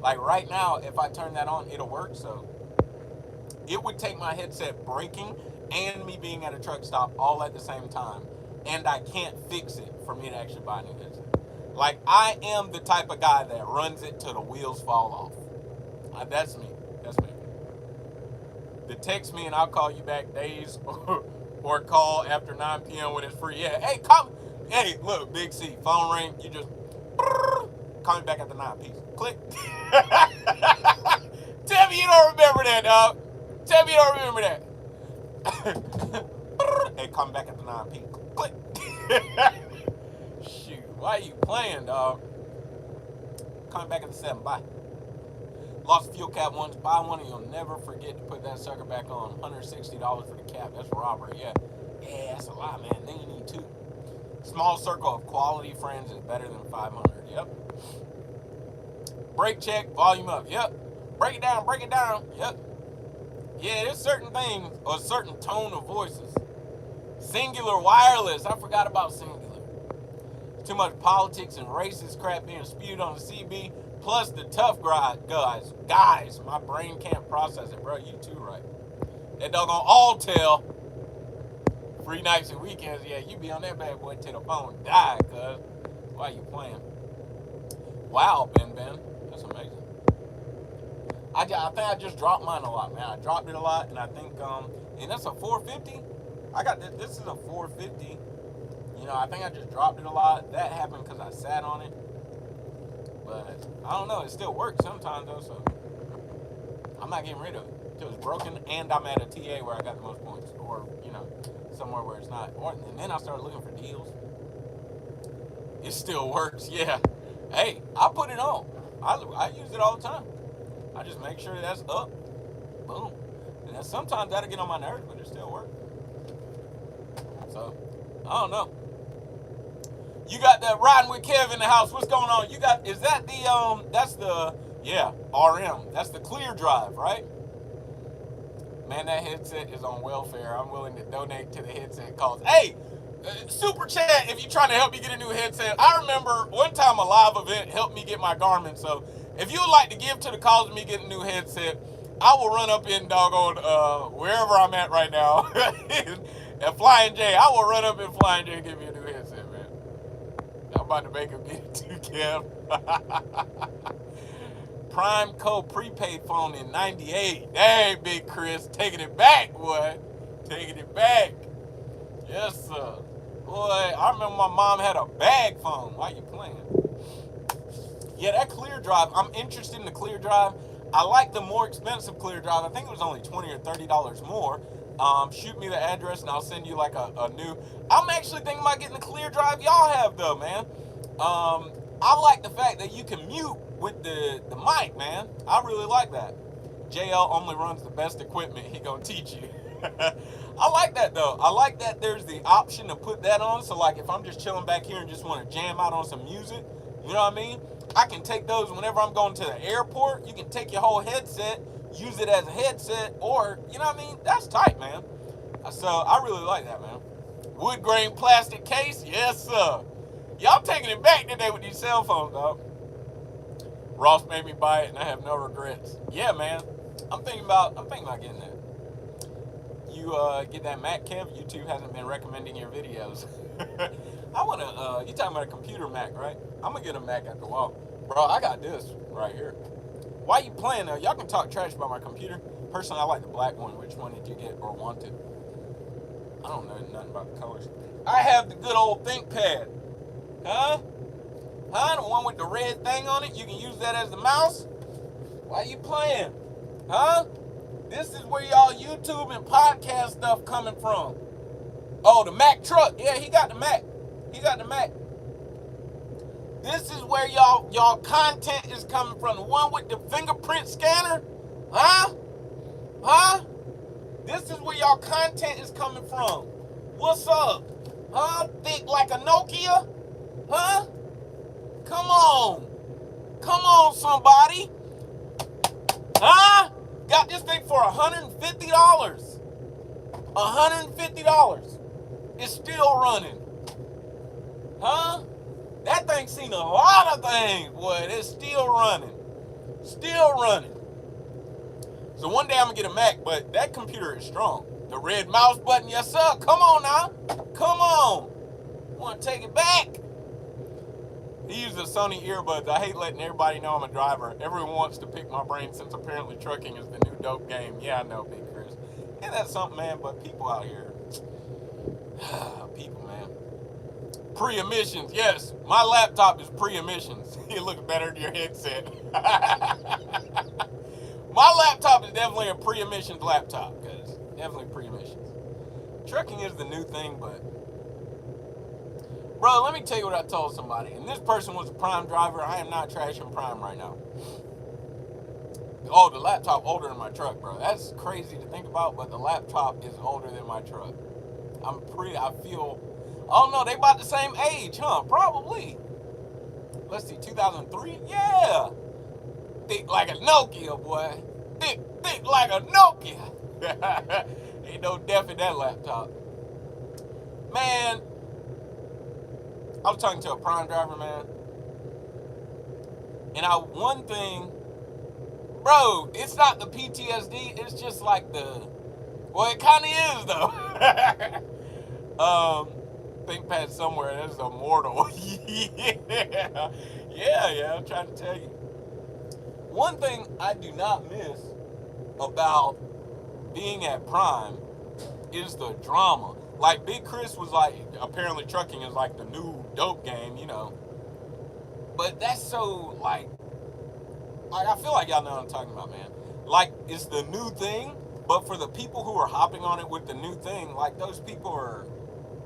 right now, if I turn that on, it'll work. So it would take my headset breaking and me being at a truck stop all at the same time. And I can't fix it for me to actually buy a new headset. Like, I am the type of guy that runs it till the wheels fall off. That's me. That's me. The text me and I'll call you back days or call after 9 p.m. when it's free. Yeah, hey, hey, look, Big C, phone ring, you just call me back after 9 p.m. Click. Tell me you don't remember that, dog. Tell me you don't remember that. Hey, call me back after 9 p.m. Click. Shoot, why are you playing, dog? Call me back at the 7. Bye. Lost a fuel cap once. Buy one and you'll never forget to put that sucker back on. $160 for the cap. That's robbery. Yeah. Yeah, that's a lot, man. Then you need 2. Small circle of quality friends is better than 500. Yep. Brake check. Volume up. Yep. Break it down. Break it down. Yep. Yeah, there's certain things or certain tone of voices. Singular wireless. I forgot about singular. Too much politics and racist crap being spewed on the CB. Plus the tough guys, my brain can't process it, bro. You too right. That doggone all tell. Free nights and weekends, yeah, you be on that bad boy till the phone die, cuz. Why you playing? Wow, Ben. That's amazing. I think I just dropped mine a lot, man. I dropped it a lot, and I think, and that's a 450. I got this is a 450. You know, I think I just dropped it a lot. That happened because I sat on it. But I don't know. It still works sometimes, though. So I'm not getting rid of it until it's broken, and I'm at a TA where I got the most points, or you know, somewhere where it's not. And then I started looking for deals. It still works, yeah. Hey, I put it on. I use it all the time. I just make sure that's up. Boom. And then sometimes that'll get on my nerves, but it still works. So I don't know. You got that riding with Kev in the house. What's going on? You got, is that the, that's the, yeah, RM. That's the clear drive, right? Man, that headset is on welfare. I'm willing to donate to the headset cost. Hey, Super chat if you're trying to help me get a new headset. I remember one time a live event helped me get my Garmin. So if you would like to give to the cause of me getting a new headset, I will run up in doggone wherever I'm at right now at Flying J. I will run up in Flying J and give me a new headset, man. I'm about to make him get it too, Kev. Prime Co prepaid phone in '98. Dang, Big Chris, taking it back, boy. Taking it back. Yes, sir. Boy, I remember my mom had a bag phone. Why you playing? Yeah, that Clear Drive. I'm interested in the Clear Drive. I like the more expensive Clear Drive. I think it was only $20 or $30 more. Shoot me the address and I'll send you like a new. I'm actually thinking about getting the Clear Drive y'all have though, man. I like the fact that you can mute with the mic, man. I really like that. JL only runs the best equipment. He gonna teach you. I like that though. I like that there's the option to put that on. So like if I'm just chilling back here and just want to jam out on some music, you know what I mean? I can take those whenever I'm going to the airport. You can take your whole headset, use it as a headset, or, you know what I mean? That's tight, man. So I really like that, man. Wood grain plastic case, yes sir. Y'all taking it back today with these cell phones, dog. Ross made me buy it and I have no regrets. Yeah, man. I'm thinking about getting that. You get that Mac, Kev? YouTube hasn't been recommending your videos. I want to, you talking about a computer Mac, right? I'm going to get a Mac after a while. Bro, I got this right here. Why you playing though? Y'all can talk trash about my computer. Personally, I like the black one. Which one did you get or wanted? I don't know nothing about the colors. I have the good old ThinkPad. Huh? Huh? The one with the red thing on it? You can use that as the mouse? Why you playing? Huh? This is where y'all YouTube and podcast stuff coming from. Oh, the Mac truck. Yeah, he got the Mac. He got the Mac. This is where y'all content is coming from. The one with the fingerprint scanner? Huh? Huh? This is where y'all content is coming from. What's up? Huh? Thick like a Nokia? Huh? Come on. Come on, somebody. Huh? Got this thing for $150. $150. It's still running. Huh? That thing's seen a lot of things, boy. It's still running. Still running. So one day I'm going to get a Mac, but that computer is strong. The red mouse button, yes sir. Come on now. Come on. Want to take it back? He uses a Sony earbuds. I hate letting everybody know I'm a driver. Everyone wants to pick my brain since apparently trucking is the new dope game. Yeah, I know, Big Chris. Yeah, that's something, man, but people out here. People, man. Pre-emissions, yes. My laptop is pre-emissions. It looks better than your headset. My laptop is definitely a pre-emissions laptop, guys. Definitely pre-emissions. Trucking is the new thing, but... Bro, let me tell you what I told somebody. And this person was a Prime driver. I am not trashing Prime right now. Oh, the laptop older than my truck, bro. That's crazy to think about, but the laptop is older than my truck. I feel... Oh, no, they about the same age, huh? Probably. Let's see, 2003? Yeah. Thick like a Nokia, boy. Thick like a Nokia. Ain't no death in that laptop. Man, I was talking to a Prime driver, man. And one thing, bro, it's not the PTSD, it's just like well, it kind of is, though. ThinkPad somewhere, that's immortal. Yeah, I'm trying to tell you. One thing I do not miss about being at Prime is the drama. Like Big Chris was like, apparently trucking is like the new dope game, you know. But that's so like I feel like y'all know what I'm talking about, man. Like it's the new thing, but for the people who are hopping on it with the new thing, like those people are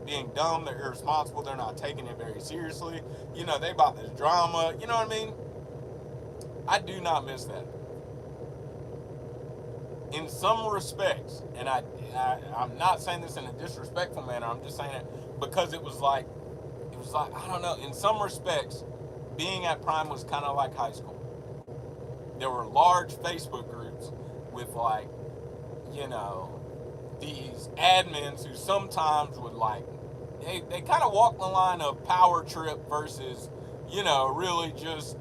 being dumb, they're irresponsible, they're not taking it very seriously. You know, they about this drama, you know what I mean? I do not miss that. In some respects, and I'm not saying this in a disrespectful manner, I'm just saying it because it was like, I don't know, in some respects, being at Prime was kind of like high school. There were large Facebook groups with like, you know, these admins who sometimes would like they kind of walk the line of power trip versus, really just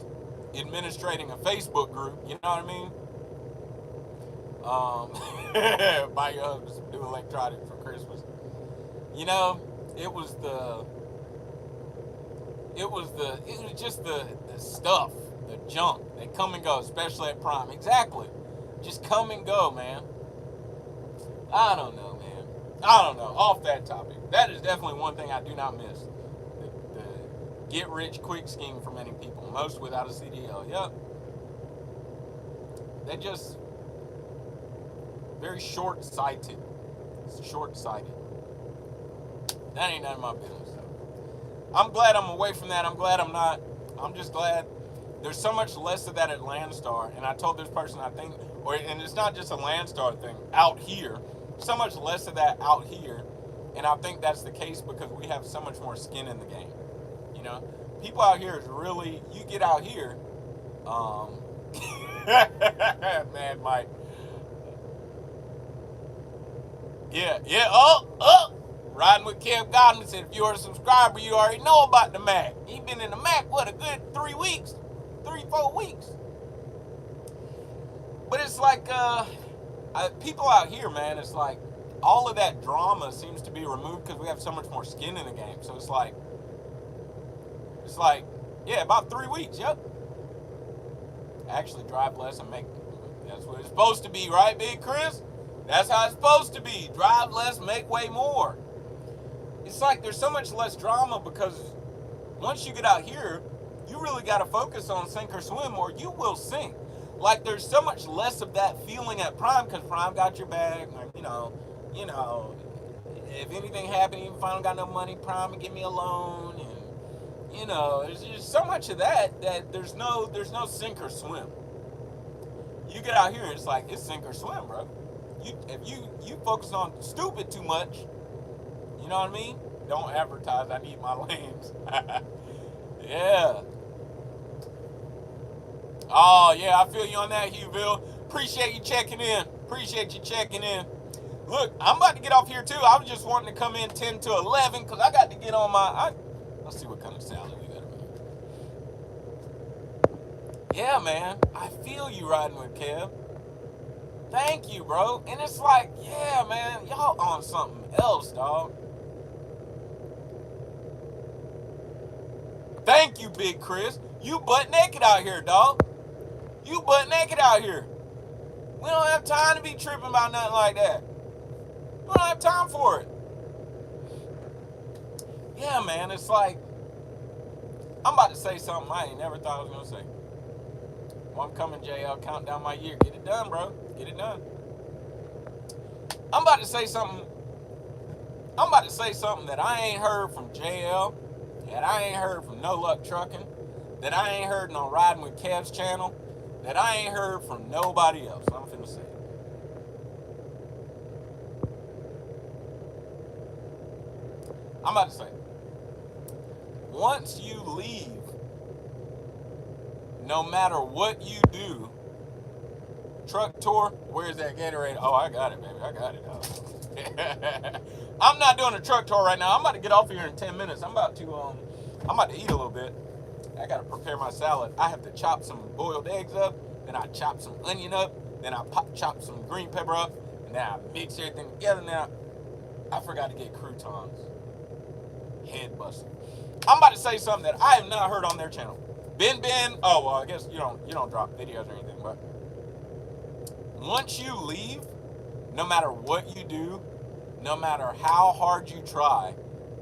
administrating a Facebook group. You know what I mean? Buy your husband some new electronics for Christmas. It was just the stuff, the junk. They come and go, especially at Prime. Exactly. Just come and go, man. I don't know, man. I don't know. Off that topic. That is definitely one thing I do not miss. The get-rich-quick scheme for many people. Most without a CDL. Yep. They just... very short-sighted. It's short-sighted. That ain't none of my business. I'm glad I'm away from that. I'm glad I'm not. I'm just glad there's so much less of that at Landstar. And I told this person, and it's not just a Landstar thing, out here, so much less of that out here. And I think that's the case because we have so much more skin in the game. People out here is really, you get out here, man, Mike. Yeah, riding with Kev Godwin said, if you're a subscriber, you already know about the Mac. He been in the Mac, a good 4 weeks. But it's like, people out here, man, it's like, all of that drama seems to be removed because we have so much more skin in the game. So it's like, yeah, about 3 weeks, yep. Actually drive less and that's what it's supposed to be, right, Big Chris? That's how it's supposed to be. Drive less, make way more. It's like there's so much less drama because once you get out here, you really got to focus on sink or swim or you will sink. Like there's so much less of that feeling at Prime because Prime got your back. If anything happened, you finally got no money, Prime would give me a loan. And, there's just so much of that there's no sink or swim. You get out here, it's like, it's sink or swim, bro. If you focus on stupid too much, you know what I mean? Don't advertise, I need my lanes. Yeah. Oh, yeah, I feel you on that, Hughville. Appreciate you checking in. Look, I'm about to get off here, too. I was just wanting to come in 10 to 11 because I got to get on let's see what kind of salad we got. Yeah, man. I feel you riding with Kev. Thank you, bro. And it's like, yeah, man, y'all on something else, dog. Thank you, Big Chris. You butt naked out here, dog. You butt naked out here. We don't have time to be tripping about nothing like that. We don't have time for it. Yeah, man, it's like, I'm about to say something I ain't never thought I was going to say. Well, I'm coming, JL, count down my year. Get it done, bro. Get it done. I'm about to say something that I ain't heard from JL, that I ain't heard from No Luck Trucking, that I ain't heard on Riding with Kev's channel, that I ain't heard from nobody else. I'm finna say it. I'm about to say it. Once you leave, no matter what you do, truck tour, where's that Gatorade? Oh, I got it, baby. I got it. Oh. I'm not doing a truck tour right now. I'm about to get off here in 10 minutes. I'm about to eat a little bit. I got to prepare my salad. I have to chop some boiled eggs up, then I chop some onion up, then I chop some green pepper up, and then I mix everything together. Now, I forgot to get croutons. Head busting. I'm about to say something that I have not heard on their channel. Ben, oh, well, I guess you don't drop videos or anything, but once you leave, no matter what you do, no matter how hard you try,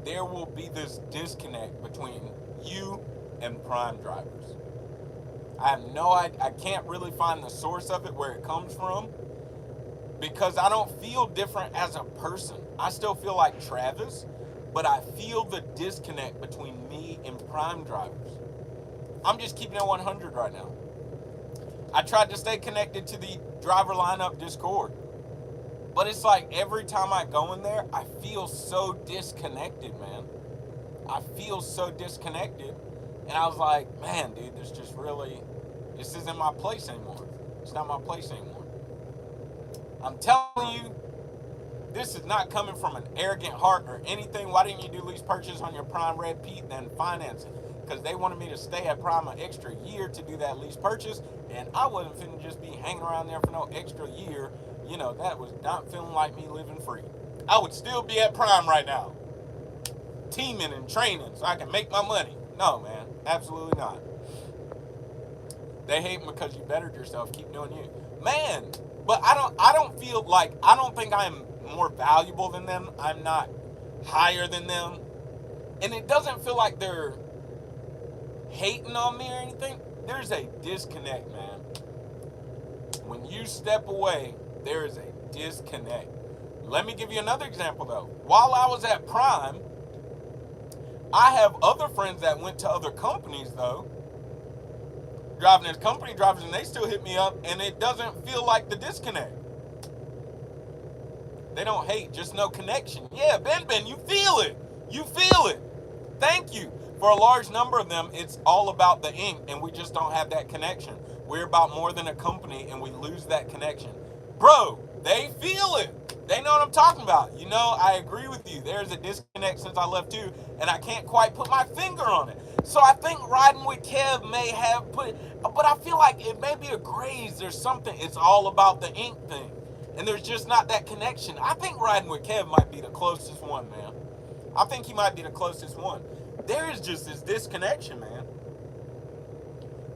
there will be this disconnect between you and Prime drivers. I can't really find the source of it, where it comes from, because I don't feel different as a person. I still feel like Travis, but I feel the disconnect between me and Prime drivers. I'm just keeping it 100 right now. I tried to stay connected to the driver lineup Discord, but it's like every time I go in there, I feel so disconnected, man. I feel so disconnected, and I was like, man, dude, this isn't my place anymore. It's not my place anymore. I'm telling you, this is not coming from an arrogant heart or anything. Why didn't you do lease purchase on your prime red Pete and finance it? Because they wanted me to stay at prime an extra year to do that lease purchase, and I wasn't finna just be hanging around there for no extra year. You know, that was not feeling like me living free. I would still be at prime right now, teaming and training so I can make my money. No, man, absolutely not. They hate me because you bettered yourself. Keep doing you, man. But I don't feel like, I don't think I'm more valuable than them. I'm not higher than them, and it doesn't feel like they're hating on me or anything. There's a disconnect, man. When you step away, there is a disconnect. Let me give you another example though. While I was at Prime, I have other friends that went to other companies though, driving as company drivers, and they still hit me up, and it doesn't feel like the disconnect. They don't hate, just no connection. Yeah, Ben, you feel it. You feel it. Thank you. For a large number of them, it's all about the ink, and we just don't have that connection. We're about more than a company, and we lose that connection. Bro, they feel it. They know what I'm talking about. You know, I agree with you. There's a disconnect since I left too, and I can't quite put my finger on it. So I think riding with Kev may have put, but I feel like it may be a graze. There's something. It's all about the ink thing, and there's just not that connection. I think riding with Kev might be the closest one, man. I think he might be the closest one. There is just this disconnection, man.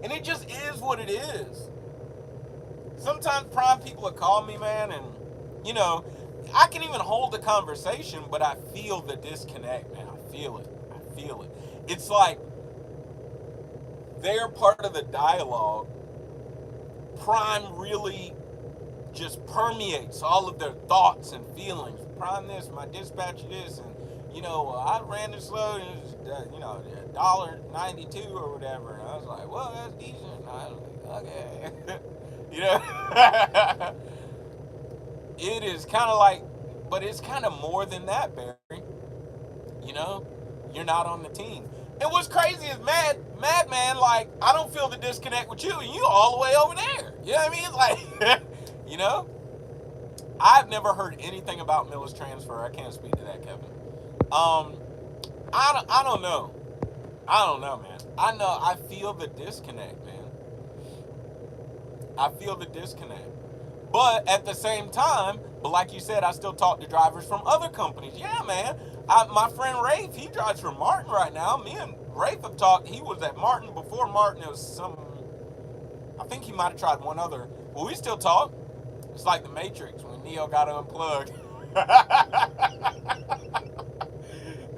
And it just is what it is. Sometimes prime people will call me, man, and, you know, I can even hold the conversation, but I feel the disconnect, man. I feel it. I feel it. It's like they're part of the dialogue. Prime really just permeates all of their thoughts and feelings. Prime this, my dispatch this, and, you know, I ran this load, and it was, you know, $1.92 or whatever. And I was like, well, that's decent. And I was like, okay. You know? It is kind of like, but it's kind of more than that, Barry. You know? You're not on the team. And what's crazy is Madman, like, I don't feel the disconnect with you, and you all the way over there. You know what I mean? Like, you know? I've never heard anything about Miller's transfer. I can't speak to that, Kevin. I don't know. I don't know, man. I feel the disconnect, man. I feel the disconnect. But at the same time, but like you said, I still talk to drivers from other companies. Yeah, man. My friend Rafe, he drives for Martin right now. Me and Rafe have talked. He was at Martin. Before Martin, it was some, I think he might have tried one other. Well, we still talk. It's like the Matrix when Neo got unplugged.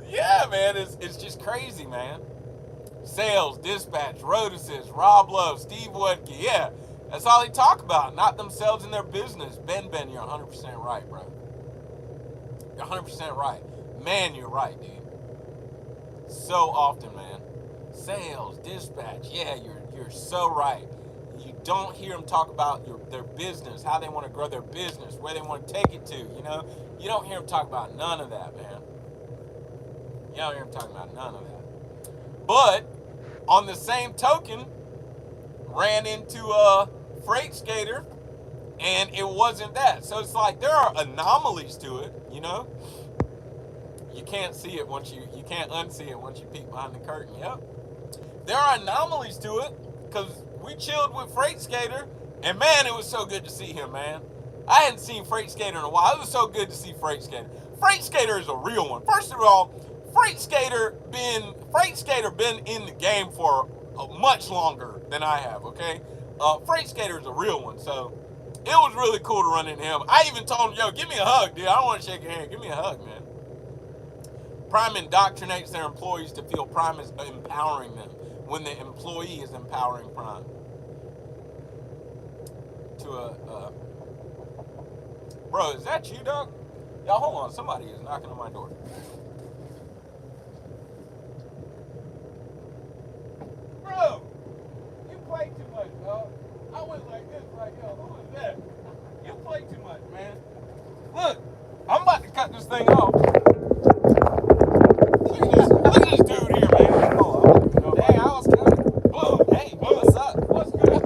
Yeah, man, it's just crazy, man. Sales, dispatch, road assist, Rob Love, Steve Woodke, yeah. That's all they talk about, not themselves and their business. Ben, you're 100% right, bro. You're 100% right. Man, you're right, dude. So often, man. Sales, dispatch, yeah, you're so right. You don't hear them talk about their business, how they want to grow their business, where they want to take it to, you know? You don't hear them talk about none of that, man. You don't hear them talking about none of that. But, on the same token, ran into a freight skater, and it wasn't that. So it's like there are anomalies to it, you know? You can't see it once you can't unsee it once you peek behind the curtain. Yep. There are anomalies to it, because we chilled with Freight Skater, and man, it was so good to see him, man. I hadn't seen Freight Skater in a while. It was so good to see Freight Skater. Freight Skater is a real one. First of all, Freight Skater been in the game for much longer than I have, okay? Freight Skater is a real one, so it was really cool to run into him. I even told him, yo, give me a hug, dude. I don't want to shake your hand. Give me a hug, man. Prime indoctrinates their employees to feel Prime is empowering them when the employee is empowering Prime. Bro, is that you, dog? Y'all, hold on. Somebody is knocking on my door. Bro, you play too much, dog. I went like this, like, yo, who is that? You play too much, man. Look, I'm about to cut this thing off. Look at this dude here, man. Hey, I was coming. Boom. Hey, what's up? What's good?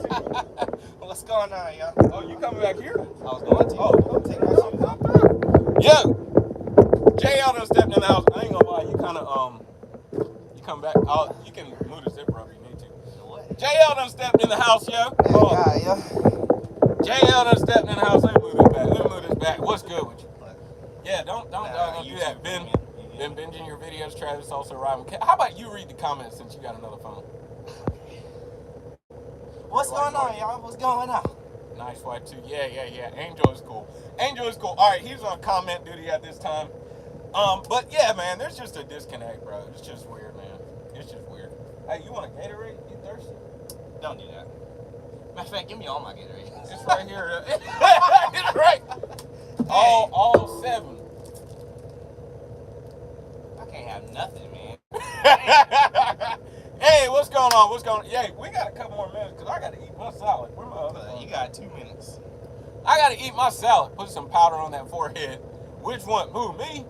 What's going on, y'all? Oh, you coming back here? I was going to. Oh, I'm taking my shoes off. Yo, JL done stepped in the house. I ain't gonna lie, you kind of you come back. Oh, you can move the zipper up if you need to. What? JL done stepped in the house, yo. Yeah. JL done stepped in the house. Let me move this back. Let me move this back. What's good with you? Yeah, don't do that. Ben binging your videos. Travis also arriving. How about you read the comments since you got another phone? What's going on, y'all? What's going on? Nice wife too. Yeah. Angel is cool. All right, he's on comment duty at this time. But yeah, man, there's just a disconnect, bro. It's just weird, man. It's just weird. Hey, you want a Gatorade? You thirsty? Don't do that. Matter of fact, give me all my Gatorade. It's right here. It's right. All 7. I can't have nothing, man. Hey, what's going on? Yeah, we got a couple more minutes because I got to eat my salad. Where my other phone? You got 2 minutes. I got to eat my salad. Put some powder on that forehead. Which one? Who, me?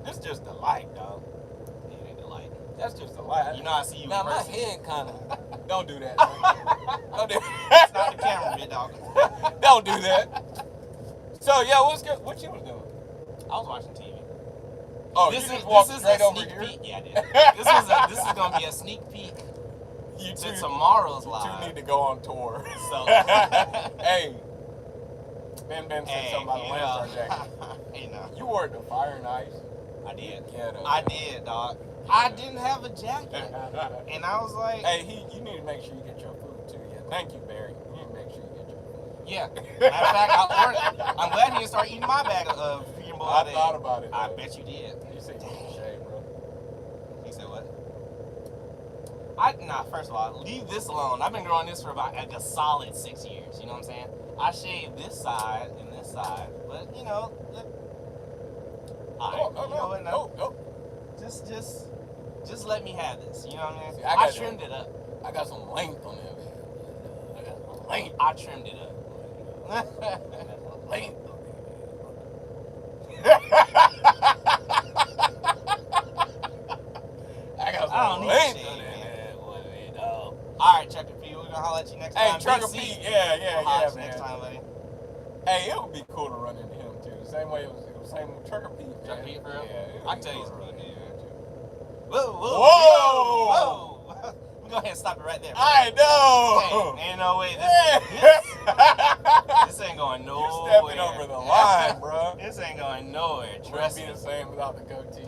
This just the light, dog. It ain't the light. That's just the light. You know I see you now, in person. my head kind of... Don't do that. Don't do It's not the camera, bit dog. Don't do that. So, yeah, what's good? What you was doing? I was watching TV. Oh, this you just is walked a straight over sneak here? peek. Yeah, I did. This is gonna be a sneak peek You to two, tomorrow's you live. two need to go on tour. So, hey, Ben said something about a Landstar jacket. Hey, no. You wore it to Fire and Ice. I did. Yeah, I did, dog. I didn't have a jacket, and I was like, hey, you need to make sure you get your food too. Yeah, thank you, Barry. You need to make sure you get your food. yeah. Matter of fact, I ordered. I'm glad you didn't start eating my bag of freaking bowl. I thought about it. I bet you did. You said you need shade, bro. You said what? First of all, leave this alone. I've been growing this for about like a solid 6 years. You know what I'm saying? I shaved this side and this side, but you know, just let me have this. You know what I mean? See, I trimmed it up. I got some length on that video. I got some length. I trimmed it up. Length. I don't need shade, man. All right, Trucker P, we're gonna holler at you next time. Hey, Trucker P, yeah, man. man. Next time, buddy. Hey, it would be cool to run into him too. The same way it was same with Trucker P. Trucker P, for real? Yeah, I can tell you he's a cool good to dude. run into. Whoa! We're gonna go ahead and stop it right there. I know. Hey, ain't no way. This ain't going nowhere. You're stepping over the line, bro. This ain't going nowhere. Trust me. Wouldn't be the same without the goatee.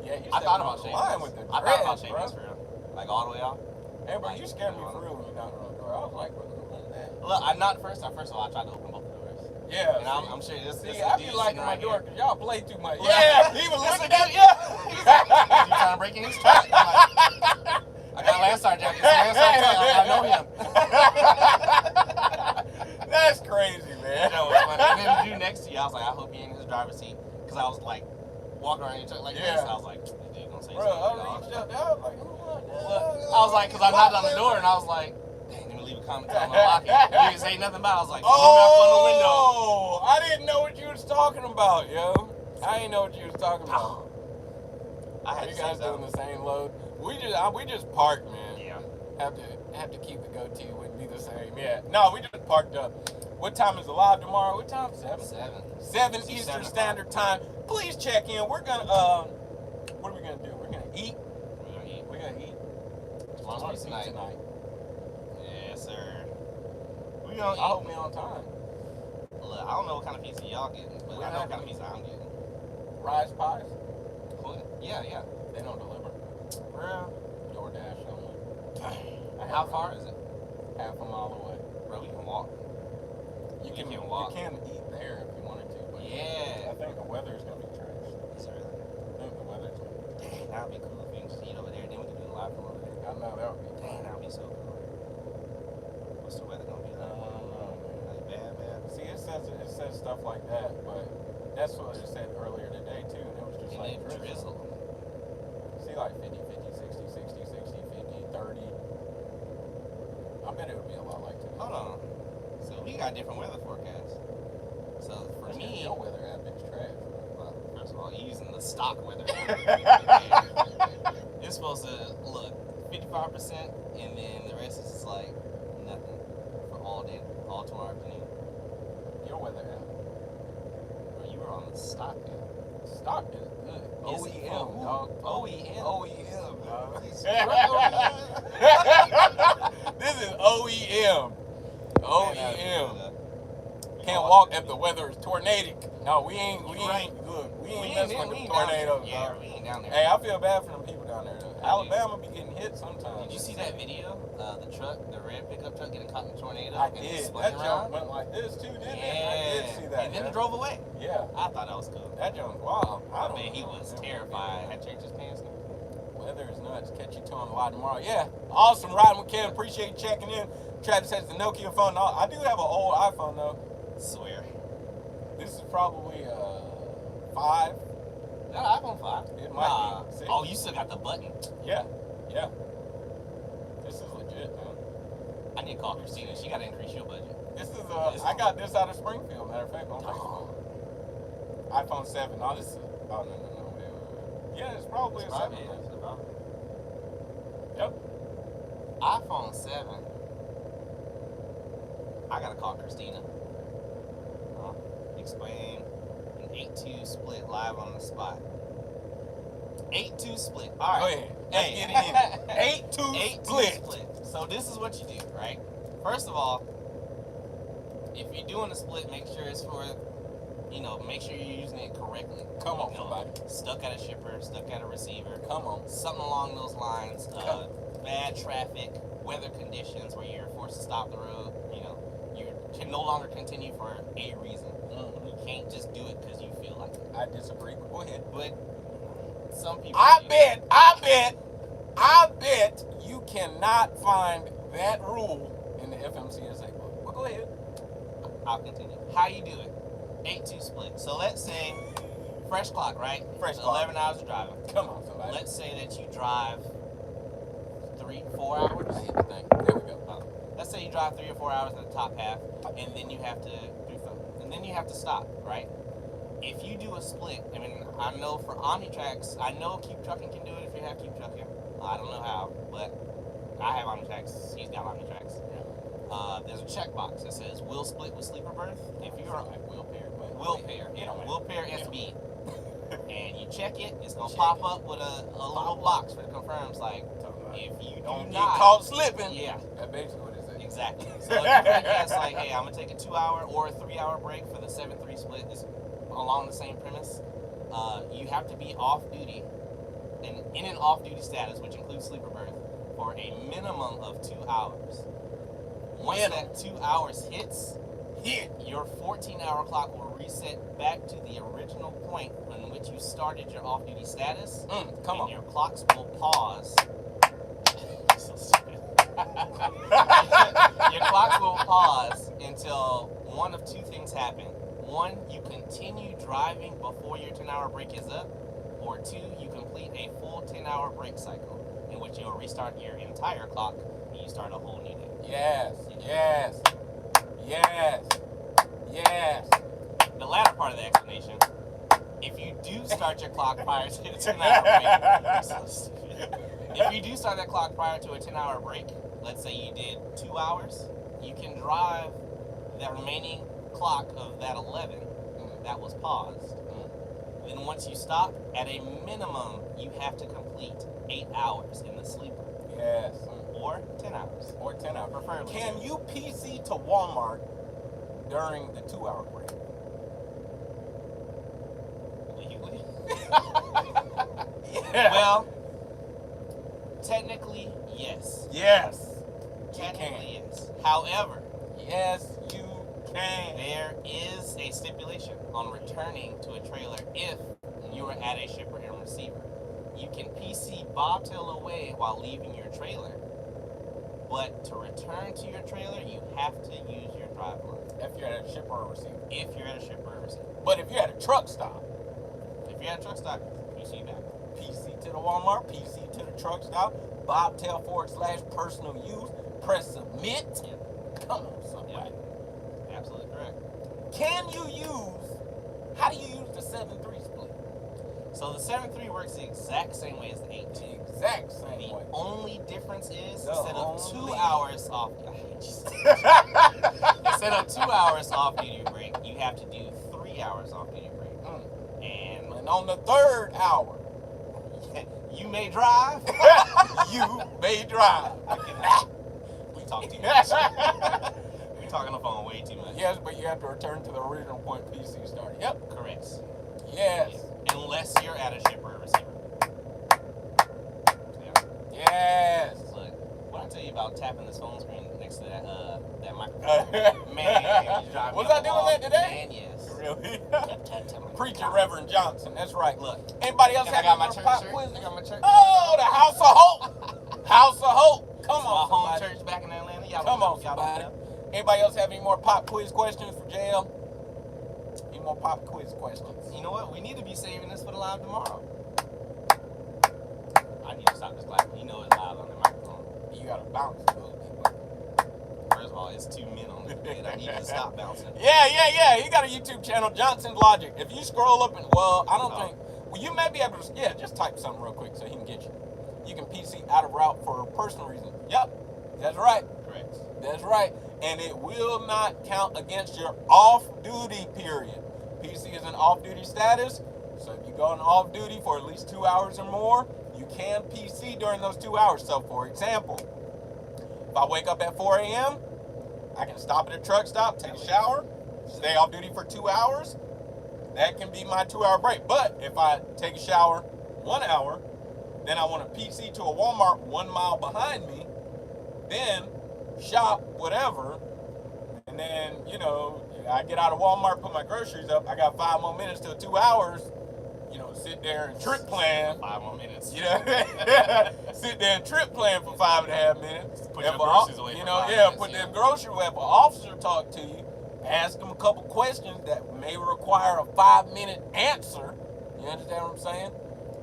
Yeah, you I thought about the shaving line this. with the I thought about dreads, shaving bro. this for real. Like all the way out. Hey, bro, you scared me for real when you knocked on the door. I was like, what is that? Look, I'm not the first time. First of all, I tried to open both the doors. Yeah. And I'm sure this I be liking my door because y'all play too much. Yeah, he was listen looking to at yeah. He's trying to break in his trap. I got Landstar jacket. I know him. That's crazy, man. You know, when I didn't do next to you, I was like, I hope he in his driver's seat. Because I was like, walking around your truck like this. And I was like, dude, gonna say Bro, something. I reached up there. I was like, I was like, because I knocked on the door and I was like, dang, let me leave a comment telling me I'm locking. You didn't say nothing about it. I was like, oh, I didn't know what you was talking about, yo. I didn't know what you was talking about. I had you guys doing the same load? We just parked, man. Yeah. Have to keep the goatee. Wouldn't be the same. Yeah. No, we just parked up. What time is it live tomorrow? What time? 7 Eastern Standard Time. Please check in. We're gonna what are we gonna do? We're gonna eat. We're gonna eat. Tomorrow's tonight. Yes, sir. We gonna eat. I hope we on time. Look, I don't know what kind of pizza y'all getting, but I know what kind of pizza I'm getting. Rise pies? Yeah. They don't deliver. Bro. DoorDash only. How far is it? Half a mile away. Bro, we can walk. You can walk. You can eat there if you wanted to. But yeah. I think the weather's gonna be trash. Is it really? I think the weather's gonna be. Dang, that'd be cool if we can just eat over there. Then we can do the live from over there. I know that would be. Dang, that'd be so cool. What's the weather gonna be like? I don't know, man. Like bad. See, it says stuff like that, but that's what it said earlier today too, and it was just like drizzle. See, like 50, 60, 60, 60, 50, 30. I bet it would be a lot like that. Hold on. So we got different weather forecasts. So for me, your weather app is trash. Well, first of all, you're using the stock weather app. It's supposed to look 55%, and then the rest is just like nothing for all day, all tomorrow afternoon. Your weather app. Bro, you were on the stock app. stock is good. OEM, dog. OEM. OEM, dog. This This is OEM. OEM. Can't walk if the weather is tornadic. No, we ain't messing with the tornadoes. Yeah, we ain't down there. Hey, I feel bad for them people down there. Though. Alabama be getting hit sometimes. Did you see that video? The red pickup truck getting caught in a tornado. I and did. spun That around. jump went like this too, didn't it? Yeah. I did see that. And then it drove away. Yeah. I thought that was cool. That jump, wow. I mean, he was terrified. Had changed his pants. Weather is nuts. Catch you two on the live tomorrow. Yeah. Awesome riding with Ken. Appreciate you checking in. Travis has the Nokia phone. No, I do have an old iPhone though. Swear. This is probably 5. That iPhone 5? It might be 6. Oh, you still got the button? Yeah. Yeah. This is legit, man. I need to call Christina. She got to increase your budget. This is I got this out of Springfield, matter of fact, on Facebook. iPhone 7. No, this is no. Wait. Yeah, it's probably a 7. Yep. iPhone 7. I gotta call Christina. Explain an 8-2 split live on the spot. 8-2 split. All right. Go ahead. Hey, get it in. 8-2 split. So this is what you do, right? First of all, if you're doing a split, make sure it's for, make sure you're using it correctly. Come on, somebody. Stuck at a shipper, stuck at a receiver. Come on. Something along those lines. Bad traffic, weather conditions where you're forced to stop the road. You can no longer continue for a reason. You can't just do it because you feel like it. I disagree, but go ahead. But some people. I bet you cannot find that rule in the FMCSA book. But go ahead. I'll continue. How you do it? 8-2 split. So let's say fresh clock, right? Fresh clock. 11 hours of driving. Come on, somebody. Let's say that you drive 3-4 hours. I hit the thing. There we go. Let's say you drive 3 or 4 hours in the top half, and then you have to stop, right? If you do a split, I mean, I know for OmniTracks, I know Keep Trucking can do it if you have Keep Trucking. I don't know how, but I have OmniTracks. He's got OmniTracks. There's a checkbox that says will split with sleeper berth. If you're like will pair, but will pair SB, and you check it, it's gonna pop up with a little box that confirms like if you don't do get not caught slipping. Yeah, that's basically what it says. Exactly. So if you think that's like, hey, I'm gonna take a 2-hour or a 3-hour break for the 7-3 split, it's along the same premise. You have to be off duty and in an off duty status, which includes sleeper berth, for a minimum of 2 hours. Once that 2 hours hits, your 14-hour clock will reset back to the original point in which you started your off duty status. Your clocks will pause. So stupid. Your clocks will pause until one of two things happen. One, you continue driving before your 10-hour break is up, or 2, you complete a full 10-hour break cycle, in which you'll restart your entire clock and you start a whole new day. Yes. The latter part of the explanation, if you do start your clock prior to a 10-hour break, so stupid. If you do start that clock prior to a 10-hour break, let's say you did 2 hours, you can drive that remaining clock of that 11 that was paused. Then once you stop, at a minimum, you have to complete 8 hours in the sleeper. Yes. Or 10 hours. Or 10 hours. Preferably. Can you PC to Walmart during the 2-hour break? Legally? Yeah. Well, technically, yes. Yes. Technically, yes. However, yes, you can. there is a stipulation on returning to a trailer if you are at a shipper and receiver. You can PC bobtail away while leaving your trailer, but to return to your trailer, you have to use your drive line. If you're at a shipper or receiver. If you're at a shipper or receiver. But if you're at a truck stop. If you're at a truck stop, PC back. PC to the Walmart, PC to the truck stop, bobtail / personal use, press submit. Yep. Come on, somebody. Yep. Absolutely correct. How do you use the 7-3 split? So the 7-3 works the exact same way as the 8-2. The exact same The way. only difference is The instead of 2 only- hours off, instead of 2 hours off duty break, you have to do 3 hours off duty break. And on the third hour. You may drive. You may drive. We talk too much. We talk on the phone way too much. Yes, but you have to return to the original point PC started. Yep. Correct. Yes. Unless you're at a shipper or receiver. Yeah. Yes. Look, what I tell you about tapping this phone screen next to that microphone? Man, you drive me was up I the doing wall. that today? Man, yes. Really? Tap. Preacher Reverend Johnson. That's right. Look. Anybody else And have I got my any church pop shirt. quizzes? I got my church. Oh, the House of Hope. House of Hope. Come My on, home somebody. church back in Atlanta. Y'all Come on, y'all somebody. know. Anybody else have any more pop quiz questions for JL? Any more pop quiz questions? You know what? We need to be saving this for the live tomorrow. I need to stop this clap. You know it's live on the microphone. You gotta bounce. First of all, it's 2 men on this bed. I need to stop bouncing. Yeah. You got a YouTube channel, Johnson's Logic. If you scroll up and, well, I don't think, well, you may be able to, yeah, just type something real quick so he can get you. You can PC out of route for personal reasons. Yep, that's right. Correct. That's right. And it will not count against your off-duty period. PC is an off-duty status, so if you go on off-duty for at least 2 hours or more, you can PC during those 2 hours. So, for example, if I wake up at 4 a.m., I can stop at a truck stop, take a shower, stay off duty for 2 hours. That can be my 2 hour break. But if I take a shower 1 hour, then I want to PC to a Walmart 1 mile behind me, then shop, whatever, and then, you know, I get out of Walmart, put my groceries up, I got 5 more minutes till 2 hours, you know, sit there and trip plan. 5 more minutes. You know, sit there and trip plan for 5.5 minutes. Put your groceries away you for know, 5 yeah, minutes, put yeah. them groceries away. If an officer talk to you, ask them a couple questions that may require a 5-minute answer. You understand what I'm saying?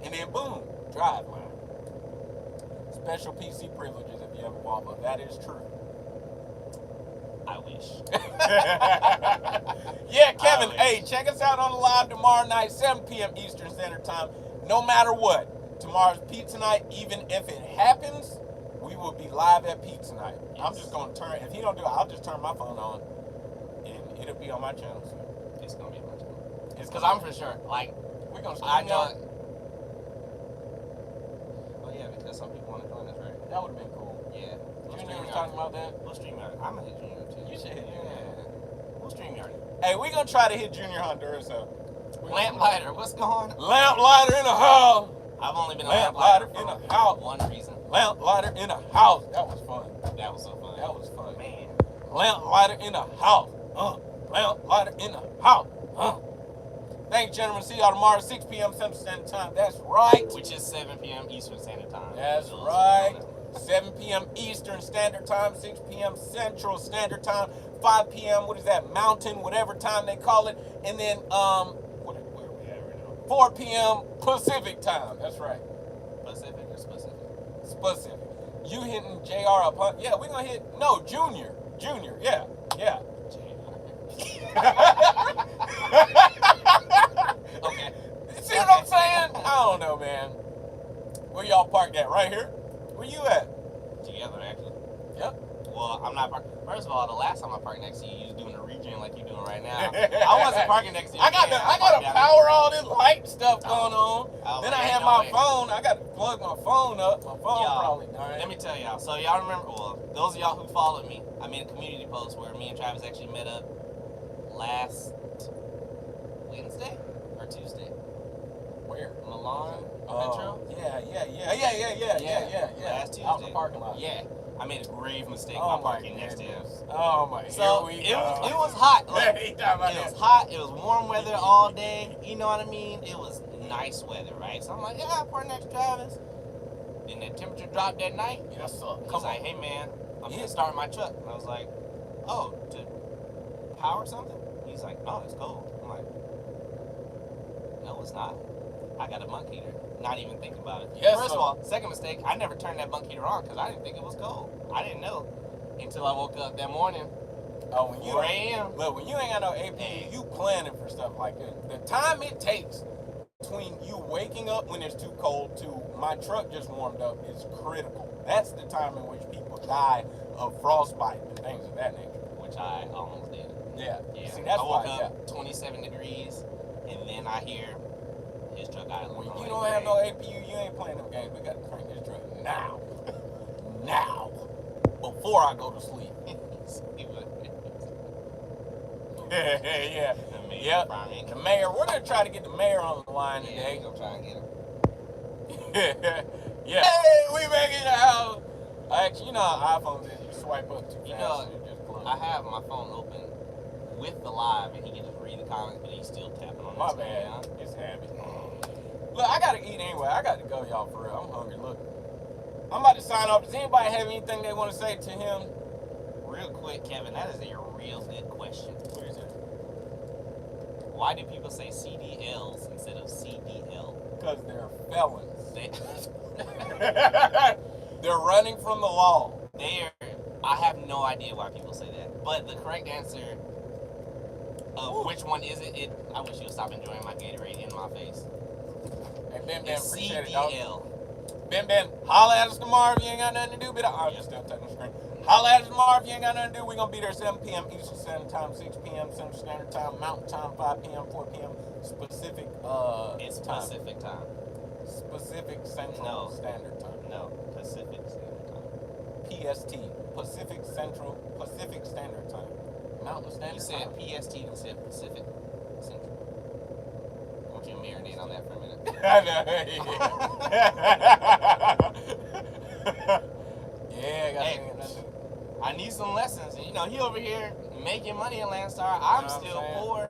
And then boom, drive line. Special PC privileges if you ever walk, but that is true. I wish. Yeah, Kevin, hey, check us out on the live tomorrow night, 7 p.m. Eastern Standard Time. No matter what, tomorrow's pizza night, even if it happens, we will be live at pizza night. Yes. I'm just going to turn, if he don't do it, I'll just turn my phone on, and it'll be on my channel soon. It's going to be a bunch of It's because I'm for sure, like, we're going to I stream know. out. Oh, yeah, because some people want to join us, right? That would have been cool. Yeah. We'll Junior stream was yard. talking about that. We'll stream yard. I'm going to hit Junior, too. You should hit Junior. Yeah. We'll stream yard. Hey, we're going to try to hit Junior Honduras up. Lamp lighter, what's going on? Lamp lighter in the house. I've only been a Lamp lamp lighter lighter in for the house. one reason. Lamp lighter in the house. That was fun. That was so fun. That was fun. Man. Lamp lighter in the house. Lamp lighter in the house. Thanks, gentlemen. See y'all tomorrow, 6 p.m. Central Standard Time. That's right. Which is 7 p.m. Eastern Standard Time. That's Those right. who 7 p.m. Eastern Standard Time, 6 p.m. Central Standard Time, 5 p.m. What is that? Mountain, whatever time they call it. And then, where are we at right now? 4 p.m. Pacific Time. That's right. know. Pacific or specific? Specific. You hitting JR up, huh? Yeah, we're going to hit, no, Junior. Junior, yeah. Okay. See what I'm saying? I don't know, man. Where y'all parked at? Right here? Where you at? Together, actually. Yep. Well, I'm not parked. First of all, the last time I parked next to you, you was doing a regen like you're doing right now. I wasn't parking next to you. I got to power all this light stuff going on. Oh, Then man, I had no my way. phone. I got to plug my phone up. My phone Y'all, probably dying. Let me tell y'all. So y'all remember, well, those of y'all who followed me, I made a community post where me and Travis actually met up last Wednesday or Tuesday. Where? Milan Oh, Metro. yeah. Last Tuesday. Out in the parking lot. Yeah. I made a grave mistake Oh by my parking next to him. goodness. Oh my. So here we it go. was hot. Look, He talking about it was that. hot. It was warm weather all day. You know what I mean? It was nice weather, right? So I'm like, yeah, I'll park next to Travis. Then the temperature dropped that night. Yes, sir. He's Come like, on. hey man, I'm Yeah. gonna start my truck. And I was like, oh, to power something? He's like, no, it's cold. I'm like, no, it's not. I got a bunk heater. Not even think about it. Yes, First sir. of all, second mistake, I never turned that bunk heater on because I didn't think it was cold. I didn't know until I woke up that morning. Oh, when you 4 a.m. Look, when you ain't got no AP, you planning for stuff like that. The time it takes between you waking up when it's too cold to my truck just warmed up is critical. That's the time in which people die of frostbite and things of that nature. Which I almost did. Yeah. Yeah. See, that's I woke why, up 27 degrees, and then I hear, his truck idling. When you don't have no APU, you ain't playing them games. We got to crank this truck now. Now. Before I go to sleep. Yeah. Yep. The mayor. We're going to try to get the mayor on the line today. We're going to try and get him. Yeah. Hey, we back in the house. Actually, you know how iPhones is. You swipe up too fast. You know, and it just closes. I have my phone open with the live, and he can just read the comments, but he's still tapping on My this bad. now. It's habit. Look, I got to eat anyway. I got to go, y'all, for real. I'm hungry. Look. I'm about to sign off. Does anybody have anything they want to say to him? Real quick, Kevin, that is a real good question. What is it? Why do people say CDLs instead of CDL? Because they're felons. They, They're running from the law. I have no idea why people say that. But the correct answer of which one is it, I wish you would stop enjoying my Gatorade in my face. Hey, Ben, It's appreciate CDL. it, dog. Ben, holla at us tomorrow if you ain't got nothing to do. I'm just still touching the screen. Holla at us tomorrow if you ain't got nothing to do. We're going to be there 7 p.m. Eastern Standard Time, 6 p.m. Central Standard Time, Mountain Time, 5 p.m., 4 p.m. Pacific It's time. Pacific time. Pacific Central Standard Time. No, Pacific Standard Time. PST. Pacific Standard Time. Mountain Standard You said Time. PST and said Pacific Central. I want you to marinate on that for a minute. I need some lessons. And, you know, he over here making money in Landstar. I'm still poor.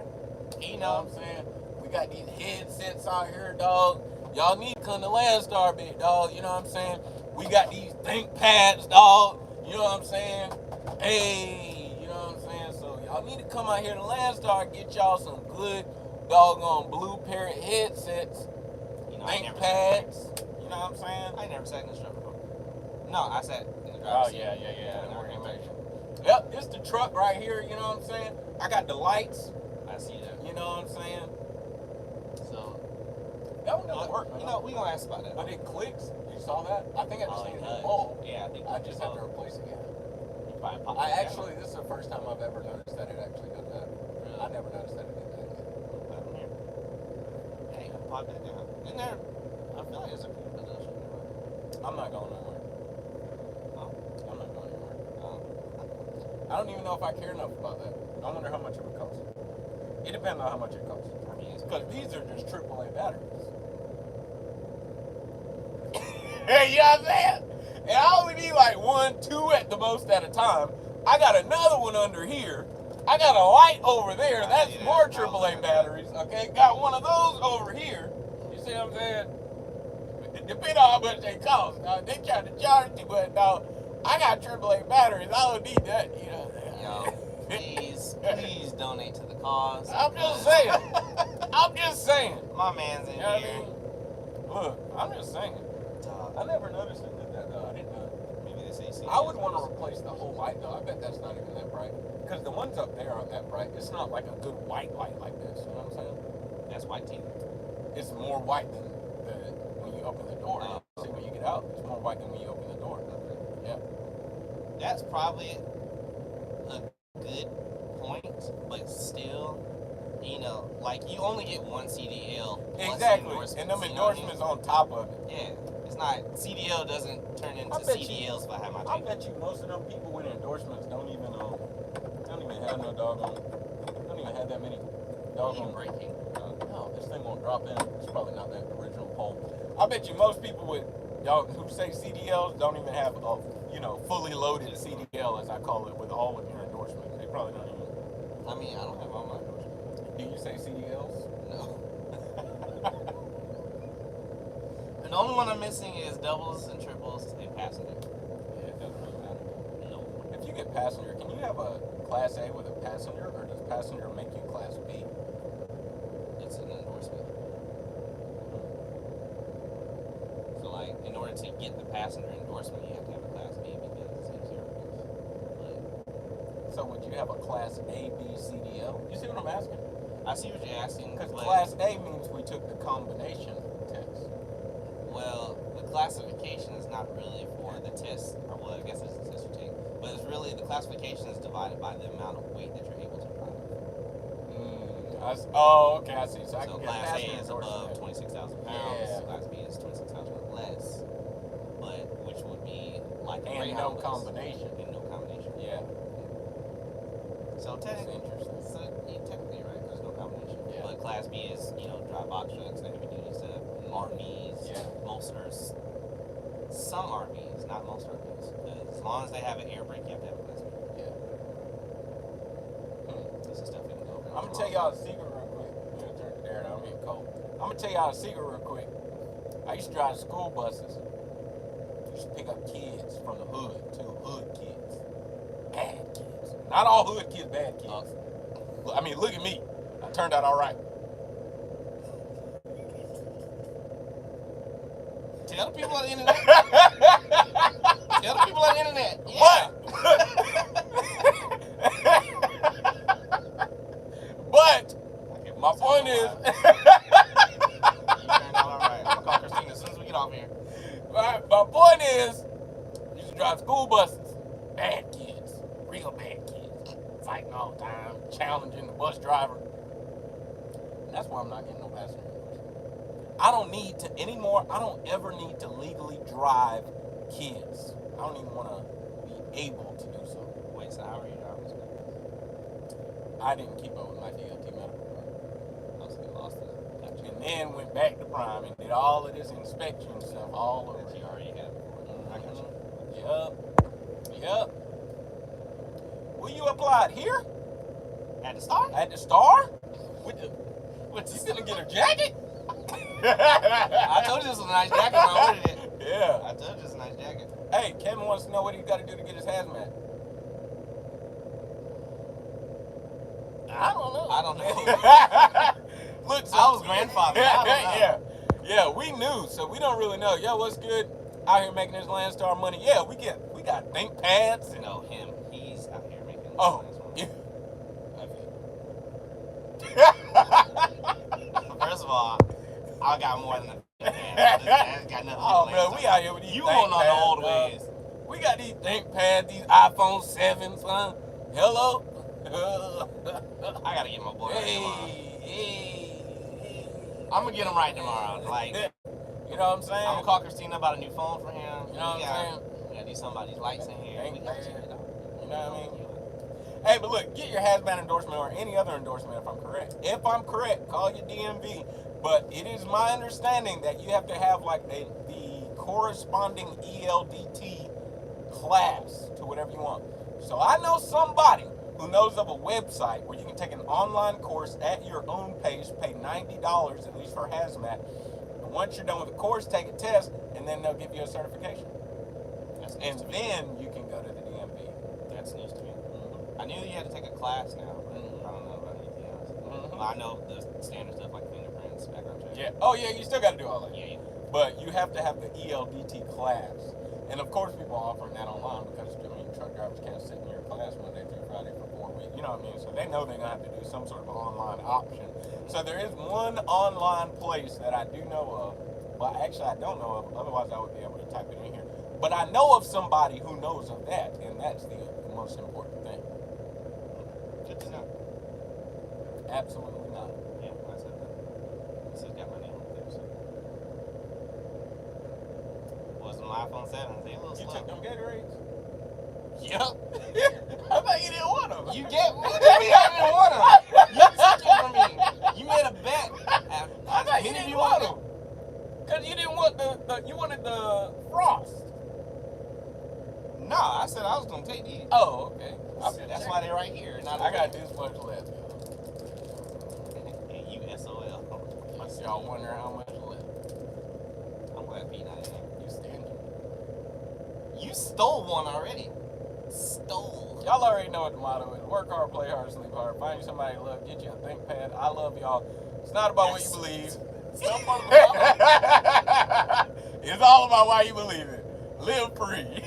You know what I'm saying? We got these headsets out here, dog. Y'all need to come to Landstar, big dog. You know what I'm saying? We got these think pads, dog. You know what I'm saying? Hey, you know what I'm saying? So y'all need to come out here to Landstar and get y'all some good doggone blue parrot headsets. You know, think pads. You know what I'm saying? I never sat in this truck before. No, I sat in the Oh, driver's seat. yeah. Orientation. Yep, this the truck right here, you know what I'm saying? I got the lights. I see that. You know what I'm saying? So, that one doesn't work, man. You know, we gonna ask about that. But it clicks. You saw that? I think I just needed a bulb. Yeah, I think I just have to replace it. You probably pop I actually, this is the first time I've ever noticed that it actually does that. Really? I never noticed that it did that. Hey, pop that down. In there, I feel like there's a few positions. I'm not going nowhere. Oh. I'm not going anywhere. I don't even know if I care enough about that. I wonder how much it would cost. It depends on how much it costs. I mean, because these are just AAA batteries. Hey, you know what I'm saying? And I only need like 1, 2 at the most at a time. I got another one under here. I got a light over there. That's more AAA batteries. Okay, got one of those over here. You see what I'm saying? It depends on how much they cost. They try to charge you, but no, I got AAA batteries. I don't need that. You know. Yo, please donate to the cause. I'm just saying. My man's in here. Look, I'm just saying. I never noticed it did that though. I didn't know. Maybe this AC. I would want to replace the whole light though. I bet that's not even that bright. Because the ones up there aren't that bright. It's not like a good white light like this. You know what I'm saying? That's white too. It's more white than when you open the door. See, when you get out, it's more white than when you open the door. Yeah. That's probably a good point, but still, you know, like you only get one CDL. Exactly. And them endorsements on top of it. Yeah. It's not, CDL doesn't turn into CDLs if I have my I bet you most of them people with endorsements don't even have no doggone, don't even have that many doggone braking. No, this thing won't drop in. It's probably not the original pole. I bet you most people with y'all who say CDLs don't even have a fully loaded CDL, as I call it, with all of your endorsements. They probably don't even. I mean, I don't have all my endorsements. Do you say CDLs? No. The only one I'm missing is doubles and triples and passenger. Yeah, it doesn't really matter. No. If you get passenger, can you have a Class A with a passenger, or does passenger make you Class B? It's an endorsement. So, like, in order to get the passenger endorsement, you have to have a Class B because it's insurance. So would you have a Class A, B, CDL? You see what I'm asking? I see what you're asking. Because Class A means we took the combination test. Well, the classification is not really for the test, or well, I guess it's the test you take, but it's really, the classification is divided by the amount of weight that you're able to drive. Oh, okay, I see. So I So can get Class A passenger is above endorsement. 26,000 pounds. Yeah. Class B is 26,000 or less, but which would be like a And no Greyhound bus. combination. And no combination. Yeah. So That's technically, interesting. you're technically right. There's no combination. Yeah. But Class B is, drive box trucks, the heavy duty stuff, RVs. Yeah. Most are some RVs, not most RVs. As long as they have an air brake, you have to have a Class B. Yeah. This is stuff we can go over. I'm gonna tell y'all a secret real quick. I'm gonna turn it down. I'm getting cold. I'm gonna tell y'all a secret real quick. I used to drive school buses. I used to pick up kids from the hood, too. Hood kids. Bad kids. Not all hood kids, bad kids. I mean, look at me. I turned out all right. Tell the people on the internet. Tell the people on the internet. Yeah. But my point is, You turned out all right. I'm gonna call Christina as soon as we get off here. my point is, you should drive school buses. Bad kids, real bad kids, fighting all the time, challenging the bus driver. And that's why I'm not getting no passenger. I don't need to anymore. I don't ever need to legally drive kids. I don't even want to be able to do so. Wait, so how are you driving school? I didn't keep up with my DLT medical card. I was getting lost in it. Gotcha. And then went back to Prime and did all of this inspection stuff all over. That you already had before. I got you. Yep. Where you applied? Here? At the start? At the Star? With the You gonna get a jacket? I told you this was a nice jacket when I ordered it. Yeah. I told you it's a nice jacket. Hey, Kevin wants to know what he got to do to get his hazmat. I don't know. Look, so I was grandfathered. I don't know. Yeah, we knew, so we don't really know. Yo, what's good? Out here making this Landstar money. Yeah, we got think pads and No, him. He's out here making. oh, nice yeah. First of all, I got more than a that's got nothing to do with Oh man, Landstar. we out here with these You think on the pads, old dog. ways. We got these think pads, these iPhone 7s, huh? Hello. I gotta get my boy right tomorrow. Hey. I'm gonna get him right tomorrow. Like, You know what I'm saying? I'm gonna call Christina about a new phone for him. You know what I'm saying? We gotta do something about these lights in here. Thank We gotta you. check it out. You know what I mean? Hey, but look, get your hazmat endorsement or any other endorsement if I'm correct. If I'm correct, call your DMV. But it is my understanding that you have to have like the corresponding ELDT class to whatever you want. So I know somebody who knows of a website where you can take an online course at your own pace, pay $90 at least for hazmat. And once you're done with the course, take a test, and then they'll give you a certification. That's news And to me. then you can go to the DMV. That's news to me. I knew you had to take a class now, but I don't know about anything else. Mhm. Well, I know the standard stuff like fingerprints, background check. Yeah. Oh, yeah, you still got to do all that. Yeah. But you have to have the ELDT class. And of course, people are offering that online because, truck drivers can't sit in your class Monday through Friday for 4 weeks. You know what I mean? So they know they're going to have to do some sort of online option. So there is one online place that I do know of. Well, actually, I don't know of. Otherwise, I would be able to type it in here. But I know of somebody who knows of that. And that's the most important thing. Good to know. Absolutely not. Yeah, I said that. This has got my name up there, so. Wasn't my iPhone 7. They a little You slow. took them Gatorades? Yep. I thought you didn't want them. You get what do you mean I didn't want them? You took it from me. You made a bet. I thought you didn't want them. Because you didn't want you wanted the Frost. No, I said I was gonna take these. Oh, okay. That's why they're right here. Not I got this much left. And you SOL. I see y'all wondering how much left. I'm glad Pete not in here. You stingy. You stole one already. Stole. Y'all already know what the motto is. Work hard, play hard, sleep hard. Find you somebody you love. Get you a think pad. I love y'all. It's not about what you believe. It's not part of the problem. It's all about why you believe it. Live free.